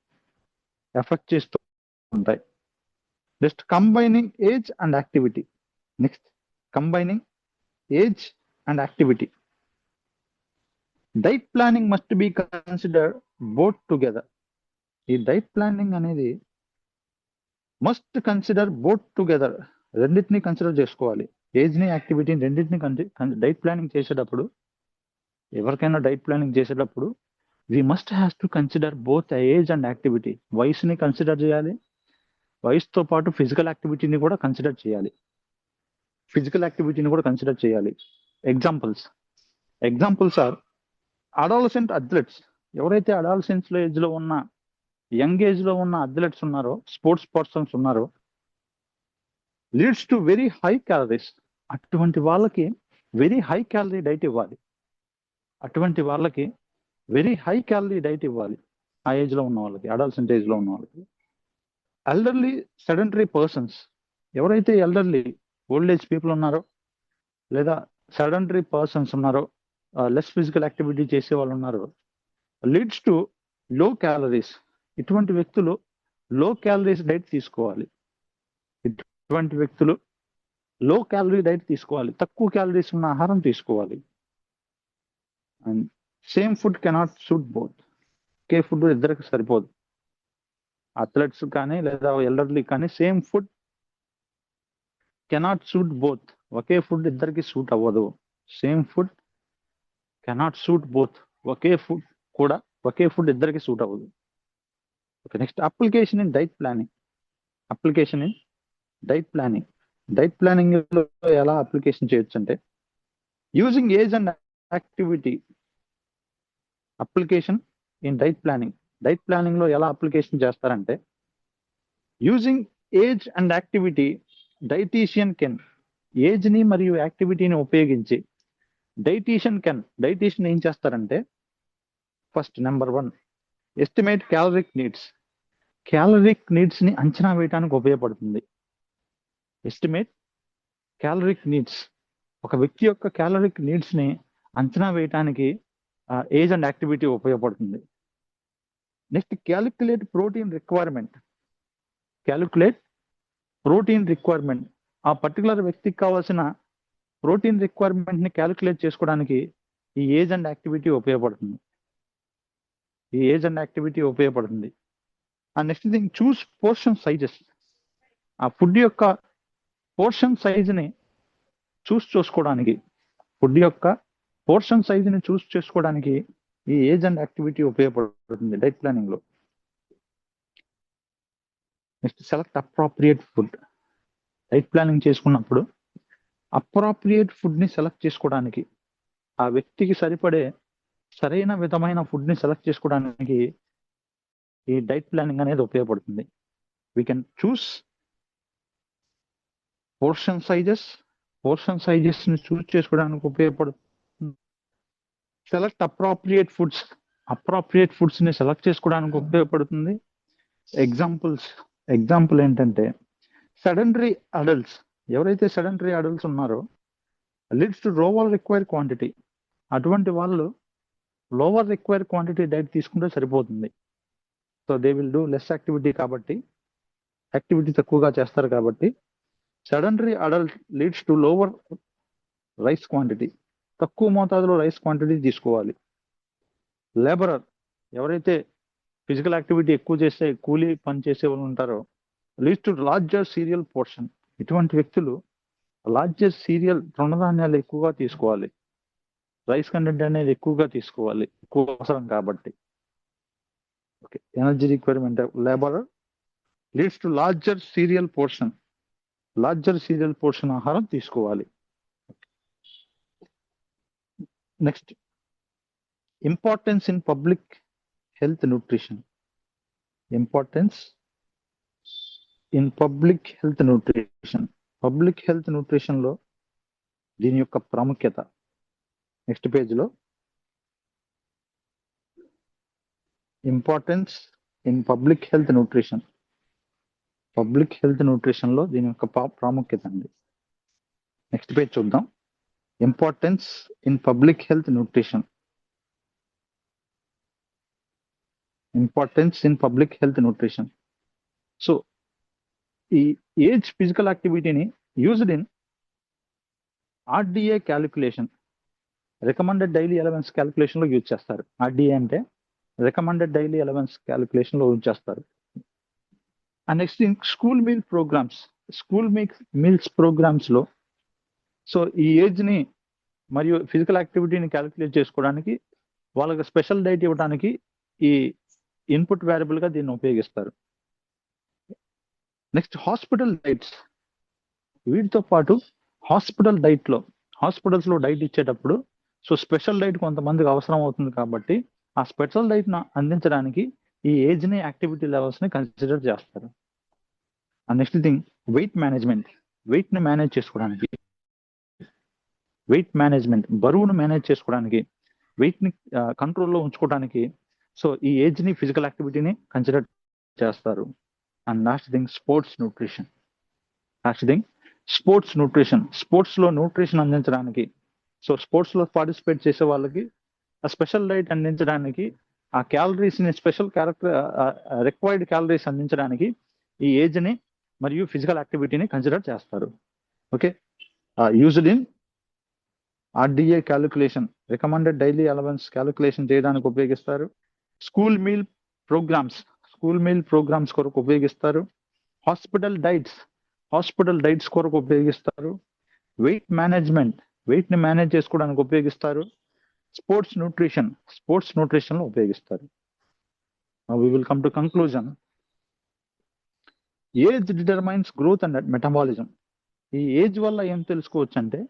Next, combining age and activity. Diet planning must be consider both together. ఈ diet planning అనేది must consider both together. రెండింటిని consider చేసుకోవాలి. Age ని, యాక్టివిటీని రెండింటిని డైట్ ప్లానింగ్ చేసేటప్పుడు, ఎవరికైనా డైట్ ప్లానింగ్ చేసేటప్పుడు we must have to consider both age and activity. వయసుని కన్సిడర్ చేయాలి, వయసుతో పాటు ఫిజికల్ యాక్టివిటీని కూడా కన్సిడర్ చేయాలి. Examples are adolescent athletes. ఎవరైతే అడాలసెంట్స్ ఏజ్ లో ఉన్న, యంగ్ ఏజ్ లో ఉన్న అథ్లెట్స్ ఉన్నారో, స్పోర్ట్స్ పర్సన్స్ ఉన్నారో, leads to very high calories. అటువంటి వాళ్ళకి వెరీ హై క్యాలరీ డైట్ ఇవ్వాలి. ఆ ఏజ్ లో ఉన్న వాళ్ళకి, అడాలసెంట్ ఏజ్ లో ఉన్న వాళ్ళకి. ఎల్డర్లీ సెడెంటరీ పర్సన్స్, ఎవరైతే ఎల్డర్లీ ఓల్డ్ ఏజ్ పీపుల్ ఉన్నారో లేదా సెడెంటరీ పర్సన్స్ ఉన్నారో, లెస్ ఫిజికల్ యాక్టివిటీ చేసే వాళ్ళు ఉన్నారో, లీడ్స్ టు లో క్యాలరీస్. ఇటువంటి వ్యక్తులు లో క్యాలరీస్ డైట్ తీసుకోవాలి. ఇటువంటి వ్యక్తులు లో క్యాలరీ డైట్ తీసుకోవాలి, తక్కువ క్యాలరీస్ ఉన్న ఆహారం తీసుకోవాలి. And same food cannot suit both. ఒకే ఫుడ్ ఇద్దరికి సరిపోదు. అథ్లెట్స్ కానీ లేదా ఎల్డర్లీ కానీ same food cannot suit both. ఒకే ఫుడ్ ఇద్దరికి సూట్ అవ్వదు. Same food cannot suit both. ఒకే ఫుడ్ ఇద్దరికి సూట్ అవ్వదు. Okay, next application in diet planning. Application in diet planning. Diet planning లో ఎలా అప్లికేషన్ చేయొచ్చు అంటే, using age and activity. Application in diet planning. Diet planning లో ఎలా అప్లికేషన్ చేస్తారంటే, using age and activity, dietitian can. Age ని మరియు యాక్టివిటీని ఉపయోగించి డైటీషియన్ ఏం చేస్తారంటే, first number 1 estimate caloric needs. Caloric needs ని అంచనా వేయడానికి ఉపయోగపడుతుంది. Estimate caloric needs. ఒక వ్యక్తి యొక్క క్యాలరిక్ నీడ్స్ ని అంచనా వేయడానికి ఏజ్ అండ్ యాక్టివిటీ ఉపయోగపడుతుంది. Next calculate protein requirement. Calculate protein requirement. ఆ పర్టికులర్ వ్యక్తికి కావాల్సిన ప్రోటీన్ రిక్వైర్మెంట్ ని క్యాలిక్యులేట్ చేసుకోవడానికి ఈ ఏజ్ అండ్ యాక్టివిటీ ఉపయోగపడుతుంది. And next thing, choose portion sizes. ఆ ఫుడ్ యొక్క పోర్షన్ సైజ్ ని చూస్ చేసుకోవడానికి ఈ ఏజ్ అండ్ యాక్టివిటీ ఉపయోగపడుతుంది డైట్ ప్లానింగ్ లో. Next select appropriate food. Diet planning చేసుకున్నప్పుడు అప్రాప్రియేట్ ఫుడ్ ని సెలెక్ట్ చేసుకోవడానికి, ఆ వ్యక్తికి సరిపడే సరైన విధమైన ఫుడ్ ని సెలెక్ట్ చేసుకోవడానికి ఈ డైట్ ప్లానింగ్ అనేది ఉపయోగపడుతుంది. We can choose portion sizes ని చూస్ చేసుకోవడానికి ఉపయోగపడుతుంది. సెలెక్ట్ అప్రాప్రియేట్ ఫుడ్స్ ని సెలెక్ట్ చేసుకోవడానికి ఉపయోగపడుతుంది. ఎగ్జాంపుల్ ఏంటంటే, సెడెంటరీ అడల్ట్స్. ఎవరైతే సెడెంటరీ అడల్ట్స్ ఉన్నారో, leads to lower require quantity. అటువంటి వాళ్ళు లోవర్ రిక్వైర్ క్వాంటిటీ డైట్ తీసుకుంటే సరిపోతుంది. So they will do less activity, కాబట్టి యాక్టివిటీ తక్కువగా చేస్తారు. కాబట్టి sedentary adult leads to lower rice quantity. తక్కువ మోతాదులో రైస్ క్వాంటిటీ తీసుకోవాలి. లేబరర్, ఎవరైతే ఫిజికల్ యాక్టివిటీ ఎక్కువ చేసే కూలీ పని చేసే వాళ్ళు ఉంటారో, leads to larger cereal portion. ఇటువంటి వ్యక్తులు లార్జర్ సీరియల్ తృణధాన్యాలు ఎక్కువగా తీసుకోవాలి. రైస్ కంటెంట్ అనేది ఎక్కువగా తీసుకోవాలి, ఎక్కువ అవసరం కాబట్టి. Okay, energy requirement labourer leads to larger cereal portion ఆహారం తీసుకోవాలి. Next, importance in public health nutrition. Public health nutrition లో దీని యొక్క ప్రాముఖ్యత. నెక్స్ట్ పేజ్ లో importance in public health nutrition లో దీని యొక్క ప్రాముఖ్యత అండి. నెక్స్ట్ పేజ్ చూద్దాం. Importance in public health nutrition. So ఈ ఏజ్ ఫిజికల్ యాక్టివిటీని used in RDA calculation, recommended daily allowance calculation లో యూజ్ చేస్తారు. ఆర్డిఏ అంటే రికమెండెడ్ డైలీ అలవెన్స్ క్యాలిక్యులేషన్ లో యూజ్ చేస్తారు. And next school meals programmes లో, సో ఈ ఏజ్ ని మరియు ఫిజికల్ యాక్టివిటీని క్యాలిక్యులేట్ చేసుకోవడానికి, వాళ్ళకి స్పెషల్ డైట్ ఇవ్వడానికి ఈ ఇన్పుట్ వేరియబుల్ గా దీన్ని ఉపయోగిస్తారు. Next hospital diets. వీటితో పాటు హాస్పిటల్స్ లో డైట్ ఇచ్చేటప్పుడు, సో స్పెషల్ డైట్ కొంతమందికి అవసరం అవుతుంది కాబట్టి ఆ స్పెషల్ డైట్ ను అందించడానికి ఈ ఏజ్ ని యాక్టివిటీ లెవెల్స్ ని కన్సిడర్ చేస్తారు. And next thing, weight management. బరువును మేనేజ్ చేసుకోవడానికి, వెయిట్ ని కంట్రోల్లో ఉంచుకోవడానికి, సో ఈ ఏజ్ ని ఫిజికల్ యాక్టివిటీని కన్సిడర్ చేస్తారు. And last thing sports nutrition. Sports లో న్యూట్రిషన్ అందించడానికి, సో స్పోర్ట్స్ లో పార్టిసిపేట్ చేసే వాళ్ళకి ఆ స్పెషల్ డైట్ అందించడానికి, ఆ క్యాలరీస్ ని స్పెషల్ రిక్వైర్డ్ క్యాలరీస్ అందించడానికి ఈ ఏజ్ ని మరియు ఫిజికల్ యాక్టివిటీని కన్సిడర్ చేస్తారు. Okay, used in RDA calculation, recommended daily allowance calculation చేయడానికి ఉపయోగిస్తారు. స్కూల్ మీల్ ప్రోగ్రామ్స్ కొరకు ఉపయోగిస్తారు. హాస్పిటల్ డైట్స్ కొరకు ఉపయోగిస్తారు. వెయిట్ ని మేనేజ్ చేసుకోవడానికి ఉపయోగిస్తారు. స్పోర్ట్స్ న్యూట్రిషన్ లో ఉపయోగిస్తారు. We will come to conclusion. Age determines growth and metabolism. ఈ ఏజ్ వల్ల ఏం తెలుసుకోవచ్చు అంటే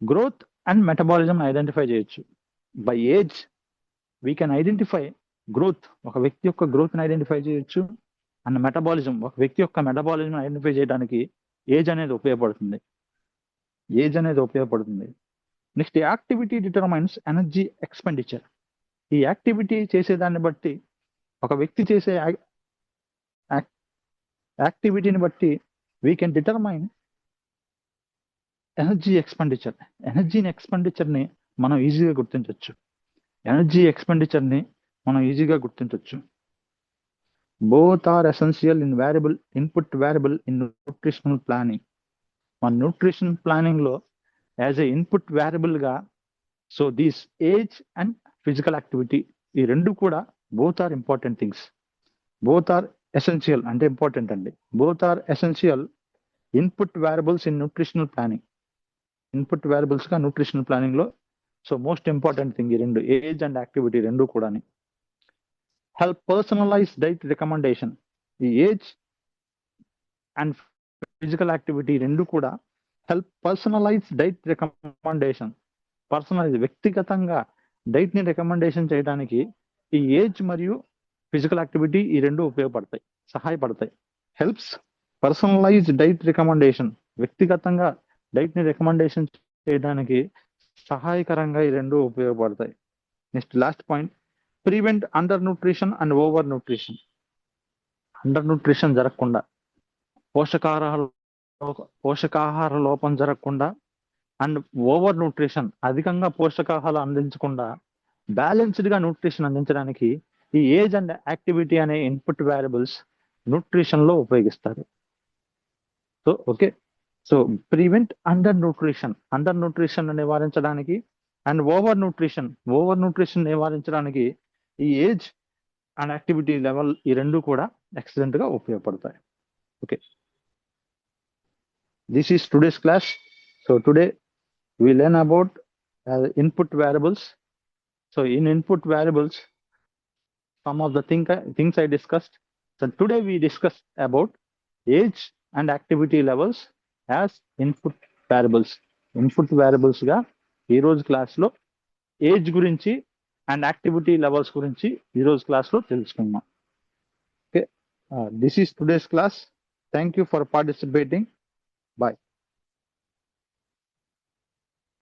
గ్రోత్ అండ్ మెటబాలిజం ఐడెంటిఫై చేయొచ్చు. By age we can identify growth, ఒక వ్యక్తి యొక్క గ్రోత్ ని ఐడెంటిఫై చేయొచ్చు. అండ్ మెటబాలిజం, ఒక వ్యక్తి యొక్క మెటబాలిజం ఐడెంటిఫై చేయడానికి ఏజ్ అనేది ఉపయోగపడుతుంది. Next, activity determines energy expenditure. ఈ యాక్టివిటీ చేసేదాన్ని బట్టి, ఒక వ్యక్తి చేసే యాక్టివిటీని బట్టి వీ కెన్ డిటర్మైన్ ఎనర్జీ ఎక్స్పెండిచర్ని మనం ఈజీగా గుర్తించవచ్చు. Both are essential in input variable in nutritional planning. మన న్యూట్రిషన్ ప్లానింగ్ లో యాజ్ ఎ ఇన్పుట్ వేరియబుల్ గా, so these age and physical activity, ఈ రెండు కూడా both are important things. Both are essential అంటే ఇంపార్టెంట్ అండి. Both are essential input variables in nutritional planning. Input variables గా nutritional planning లో so most important thing ఈ రెండు, ఏజ్ అండ్ యాక్టివిటీ రెండు కూడా. Help personalise diet recommendation. ఈ age and physical activity రెండు కూడా హెల్ప్ పర్సనలైజ్ డైట్ రికమెండేషన్. వ్యక్తిగతంగా డైట్ ని రికమెండేషన్ చేయడానికి ఈ ఏజ్ మరియు ఫిజికల్ యాక్టివిటీ ఈ రెండు సహాయపడతాయి. హెల్ప్స్ పర్సనలైజ్ డైట్ రికమెండేషన్, వ్యక్తిగతంగా డైట్ ని రికమెండేషన్ చేయడానికి సహాయకరంగా ఈ రెండు ఉపయోగపడతాయి. Next, last point, prevent under nutrition and over nutrition. Under nutrition జరగకుండా, పోషకాహార లోపం జరగకుండా, అండ్ ఓవర్ న్యూట్రిషన్, అధికంగా పోషకాహారాలు అందించకుండా బ్యాలెన్స్డ్ గా న్యూట్రిషన్ అందించడానికి ఈ ఏజ్ అండ్ యాక్టివిటీ అనే ఇన్పుట్ వేరియబుల్స్ న్యూట్రిషన్ లో ఉపయోగిస్తారు. So okay, so prevent under nutrition నివారించడానికి అండ్ ఓవర్ న్యూట్రిషన్ నివారించడానికి ఈ ఏజ్ అండ్ యాక్టివిటీ లెవెల్ ఈ రెండు కూడా ఎక్సలెంట్ గా ఉపయోగపడతాయి. Okay, this is today's class. So today we learn about input variables. So in input variables, some of the things I discussed. So today we discussed about age and activity levels as input variables. Input variables గా ఈ రోజు class లో age గురించి and activity levels గురించి ఈ రోజు class లో తెలుసుకున్నాం. Okay, this is today's class. Thank you for participating. Bye.